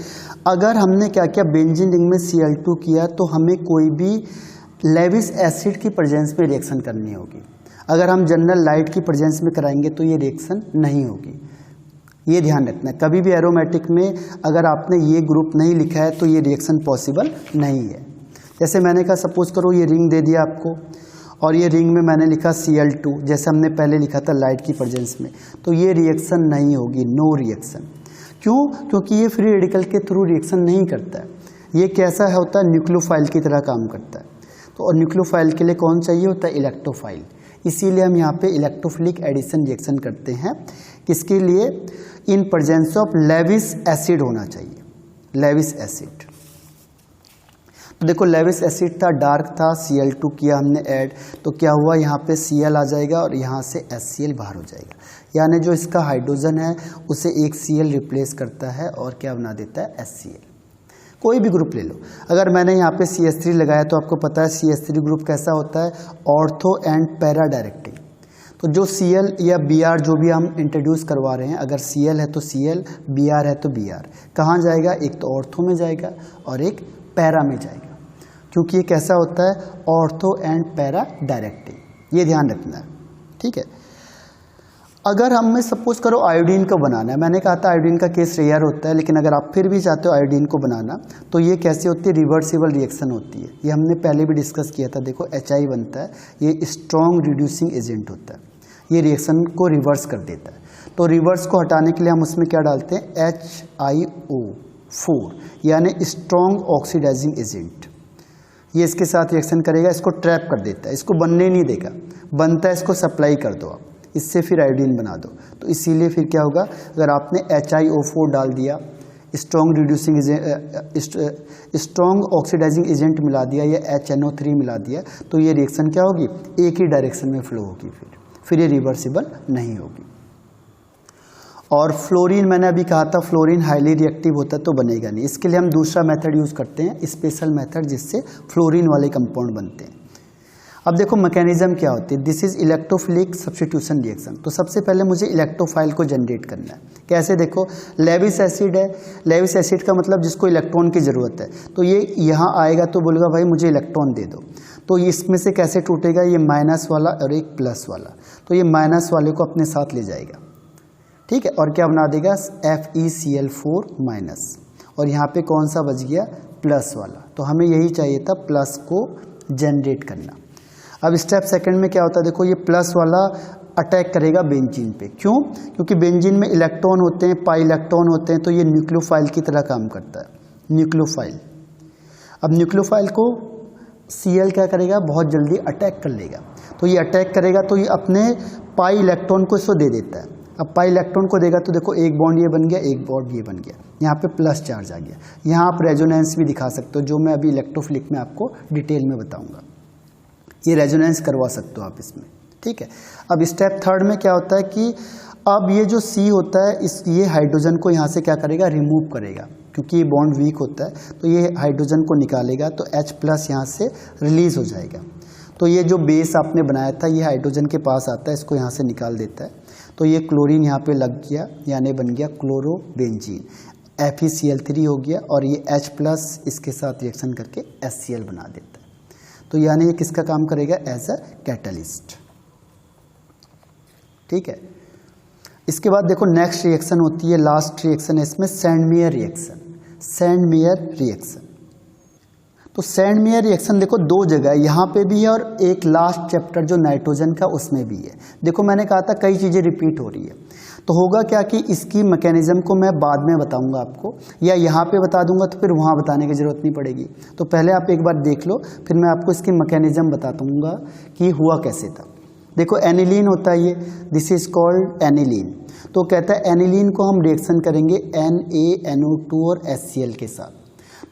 अगर हमने क्या किया, बेंजीन रिंग में Cl2 किया, तो हमें कोई भी लेविस एसिड की प्रेजेंस में रिएक्शन करनी होगी। अगर हम जनरल लाइट की प्रेजेंस में कराएंगे तो ये रिएक्शन नहीं होगी, ये ध्यान रखना है। कभी भी एरोमेटिक में अगर आपने ये ग्रुप नहीं लिखा है तो ये रिएक्शन पॉसिबल नहीं है। जैसे मैंने कहा, सपोज करो ये रिंग दे दिया आपको और ये रिंग में मैंने लिखा Cl2, जैसे हमने पहले लिखा था लाइट की प्रेजेंस में, तो ये रिएक्शन नहीं होगी, नो रिएक्शन। क्यों? क्योंकि ये फ्री रेडिकल के थ्रू रिएक्शन नहीं करता है, ये कैसा होता है, न्यूक्लियोफाइल की तरह काम करता है। तो और न्यूक्लियोफाइल के लिए कौन चाहिए होता है, इलेक्ट्रोफाइल। इसीलिए हम यहाँ पे इलेक्ट्रोफिलिक एडिशन रिएक्शन करते हैं, किसके लिए, in presence of Lewis acid होना चाहिए, लेविस एसिड। तो देखो लेविस एसिड था, डार्क था, Cl2 किया हमने ऐड, तो क्या हुआ, यहाँ पे Cl आ जाएगा और यहाँ से HCl बाहर हो जाएगा, यानी जो इसका हाइड्रोजन है उसे एक Cl रिप्लेस करता है और क्या बना देता है, HCl। कोई भी ग्रुप ले लो, अगर मैंने यहाँ पे CH3 लगाया तो आपको पता है CH3 ग्रुप कैसा होता है, ऑर्थो एंड पैरा डायरेक्टिंग। तो जो Cl या Br जो भी हम इंट्रोड्यूस करवा रहे हैं, अगर Cl है तो Cl, Br है तो Br, कहाँ जाएगा, एक तो ऑर्थो में जाएगा और एक पैरा में जाएगा, क्योंकि ये कैसा होता है, ऑर्थो एंड पैरा डायरेक्टिंग, ये ध्यान रखना है, ठीक है। अगर हमें सपोज करो आयोडीन को बनाना है, मैंने कहा था आयोडीन का केस रेयर होता है, लेकिन अगर आप फिर भी चाहते हो आयोडीन को बनाना, तो ये कैसे होती है, रिवर्सिबल रिएक्शन होती है। ये हमने पहले भी डिस्कस किया था, देखो HI बनता है, ये स्ट्रॉन्ग रिड्यूसिंग एजेंट होता है, ये रिएक्शन को रिवर्स कर देता है। तो रिवर्स को हटाने के लिए हम उसमें क्या डालते हैं, HiO4, यानी स्ट्रॉन्ग ऑक्सीडाइजिंग एजेंट। ये इसके साथ रिएक्शन करेगा, इसको ट्रैप कर देता है, इसको बनने नहीं देगा, बनता है इसको सप्लाई कर दो आप, इससे फिर आयोडीन बना दो। तो इसीलिए फिर क्या होगा, अगर आपने HiO4 डाल दिया, strong reducing strong oxidizing agent मिला दिया या HNO3 मिला दिया, तो ये रिएक्शन क्या होगी, एक ही डायरेक्शन में फ्लो होगी, फिर ये रिवर्सिबल नहीं होगी। और फ्लोरीन, मैंने अभी कहा था फ्लोरीन हाईली रिएक्टिव होता है तो बनेगा नहीं, इसके लिए हम दूसरा मेथड यूज़ करते हैं, स्पेशल मेथड, जिससे फ्लोरीन वाले कंपाउंड बनते हैं। अब देखो मैकेनिज्म क्या होती है, this is electrophilic substitution reaction. तो सबसे पहले मुझे इलेक्ट्रोफाइल को जनरेट करना है, कैसे, देखो लेविस एसिड है, लेविस एसिड का मतलब जिसको इलेक्ट्रॉन की ज़रूरत है, तो ये यहाँ आएगा तो बोलेगा भाई मुझे इलेक्ट्रॉन दे दो, तो इसमें से कैसे टूटेगा, ये माइनस वाला और एक प्लस वाला, तो ये माइनस वाले को अपने साथ ले जाएगा, ठीक है, और क्या बना देगा, FeCl4 माइनस, और यहाँ पे कौन सा बच गया, प्लस वाला। तो हमें यही चाहिए था, प्लस को जनरेट करना। अब स्टेप सेकंड में क्या होता है, देखो ये प्लस वाला अटैक करेगा बेंजीन पे, क्यों, क्योंकि बेंजीन में इलेक्ट्रॉन होते हैं, पाई इलेक्ट्रॉन होते हैं, तो ये न्यूक्लियोफाइल की तरह काम करता है, न्यूक्लियोफाइल। अब न्यूक्लियोफाइल को Cl क्या करेगा, बहुत जल्दी अटैक कर लेगा, तो ये अटैक करेगा तो ये अपने पाई इलेक्ट्रॉन को इसको दे देता है। अब पाई इलेक्ट्रॉन को देगा तो देखो एक बॉन्ड ये बन गया, एक बॉन्ड ये बन गया, यहाँ पे प्लस चार्ज आ गया। यहाँ आप रेजोनेंस भी दिखा सकते हो, जो मैं अभी इलेक्ट्रोफिलिक में आपको डिटेल में बताऊंगा, ये रेजोनेंस करवा सकते हो आप इसमें, ठीक है। अब स्टेप थर्ड में क्या होता है कि अब ये जो C होता है, ये हाइड्रोजन को यहाँ से क्या करेगा, रिमूव करेगा, क्योंकि ये बॉन्ड वीक होता है, तो ये हाइड्रोजन को निकालेगा, तो H+ यहाँ से रिलीज हो जाएगा। तो ये जो बेस आपने बनाया था, ये हाइड्रोजन के पास आता है, इसको यहाँ से निकाल देता है, तो ये क्लोरीन यहाँ पे लग गया, यानी बन गया क्लोरोबेंजीन, FeCl3 हो गया, और ये H+ इसके साथ रिएक्शन करके HCl बना देता है। तो यानी ये किसका काम करेगा, एज अ कैटलिस्ट, ठीक है। इसके बाद देखो नेक्स्ट रिएक्शन होती है, लास्ट रिएक्शन है इसमें, सैंडमेयर रिएक्शन, सैंडमेयर रिएक्शन। तो सैंडमेयर रिएक्शन देखो दो जगह है, यहाँ पे भी है और एक लास्ट चैप्टर जो नाइट्रोजन का उसमें भी है। देखो मैंने कहा था कई चीज़ें रिपीट हो रही है, तो होगा क्या कि इसकी मैकेनिज्म को मैं बाद में बताऊंगा आपको, या यहाँ पे बता दूंगा तो फिर वहाँ बताने की ज़रूरत नहीं पड़ेगी। तो पहले आप एक बार देख लो, फिर मैं आपको इसकी मैकेनिज्म बता दूंगा कि हुआ कैसे था। देखो एनिलीन होता है ये, दिस इज कॉल्ड एनिलीन। तो कहता है एनिलीन को हम रिएक्शन करेंगे NaNO2 और HCl के साथ,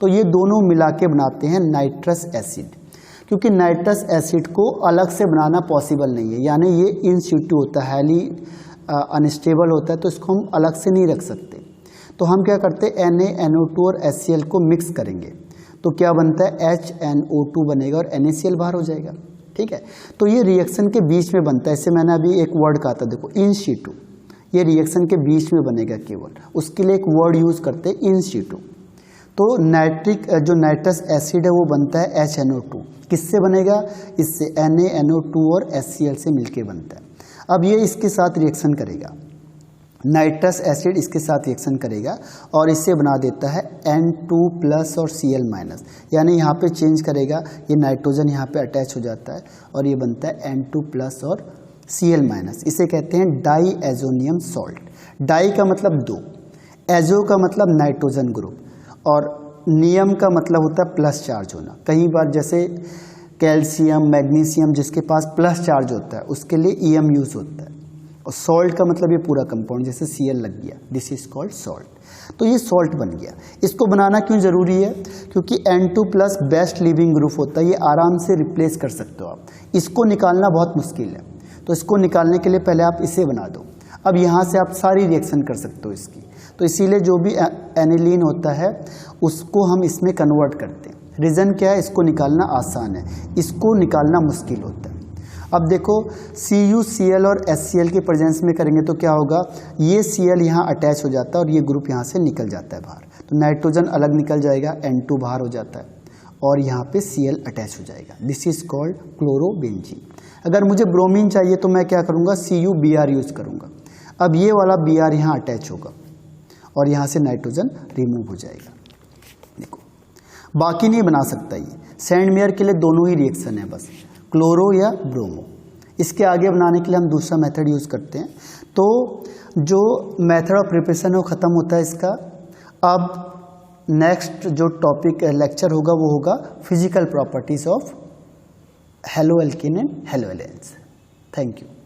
तो ये दोनों मिला के बनाते हैं नाइट्रस एसिड। क्योंकि नाइट्रस एसिड को अलग से बनाना पॉसिबल नहीं है, यानी ये इन सिटू होता है, हाईली अनस्टेबल होता है, तो इसको हम अलग से नहीं रख सकते। तो हम क्या करते हैं, NaNO2 और HCl को मिक्स करेंगे, तो क्या बनता है, HNO2 बनेगा और NaCl बाहर हो जाएगा, ठीक है। तो ये रिएक्शन के बीच में बनता है, इससे मैंने अभी एक वर्ड कहा था, देखो इन सिटू, ये रिएक्शन के बीच में बनेगा केवल, उसके लिए एक वर्ड यूज करते हैं इन सिटू। तो नाइट्रिक जो नाइट्रस एसिड है वो बनता है HNO2, किससे बनेगा, इससे NaNO2 और HCl से मिलके बनता है। अब ये इसके साथ रिएक्शन करेगा, नाइट्रस एसिड इसके साथ रिएक्शन करेगा और इससे बना देता है N2+ और Cl-, यानी यहाँ पे चेंज करेगा, ये नाइट्रोजन यहाँ पे अटैच हो जाता है और ये बनता है N2+ और Cl-। इसे कहते हैं डाई एजोनियम सॉल्ट। डाई का मतलब दो, एजो का मतलब नाइट्रोजन ग्रुप और नियम का मतलब होता है प्लस चार्ज होना। कई बार जैसे कैल्शियम, मैग्नीशियम जिसके पास प्लस चार्ज होता है उसके लिए EM यूज होता है, और सॉल्ट का मतलब ये पूरा कंपाउंड, जैसे Cl लग गया, दिस इज कॉल्ड सॉल्ट। तो ये सॉल्ट बन गया। इसको बनाना क्यों जरूरी है? क्योंकि N2+ बेस्ट लिविंग ग्रुप होता है, ये आराम से रिप्लेस कर सकते हो आप। इसको निकालना बहुत मुश्किल है, तो इसको निकालने के लिए पहले आप इसे बना दो। अब यहाँ से आप सारी रिएक्शन कर सकते हो इसकी, तो इसीलिए जो भी एनिलीन होता है उसको हम इसमें कन्वर्ट करते हैं। रीज़न क्या है? इसको निकालना आसान है, इसको निकालना मुश्किल होता है। अब देखो Cu, Cl और HCl के प्रेजेंस में करेंगे तो क्या होगा, ये Cl यहाँ अटैच हो जाता है और ये ग्रुप यहाँ से निकल जाता है बाहर, तो नाइट्रोजन अलग निकल जाएगा, N2 बाहर हो जाता है और यहाँ पे Cl अटैच हो जाएगा। This is called chlorobenzene. अगर मुझे ब्रोमीन चाहिए तो मैं क्या करूँगा, CuBr यूज़ करूँगा। अब ये वाला Br यहाँ अटैच होगा और यहाँ से नाइट्रोजन रिमूव हो जाएगा। देखो बाकी नहीं बना सकता ये, सैंडमेयर के लिए दोनों ही रिएक्शन है, बस क्लोरो या ब्रोमो। इसके आगे बनाने के लिए हम दूसरा मेथड यूज़ करते हैं। तो जो मेथड ऑफ प्रिपरेशन है वो ख़त्म होता है इसका। अब नेक्स्ट जो टॉपिक लेक्चर होगा वो होगा physical properties of haloalkane and haloarenes. Thank you.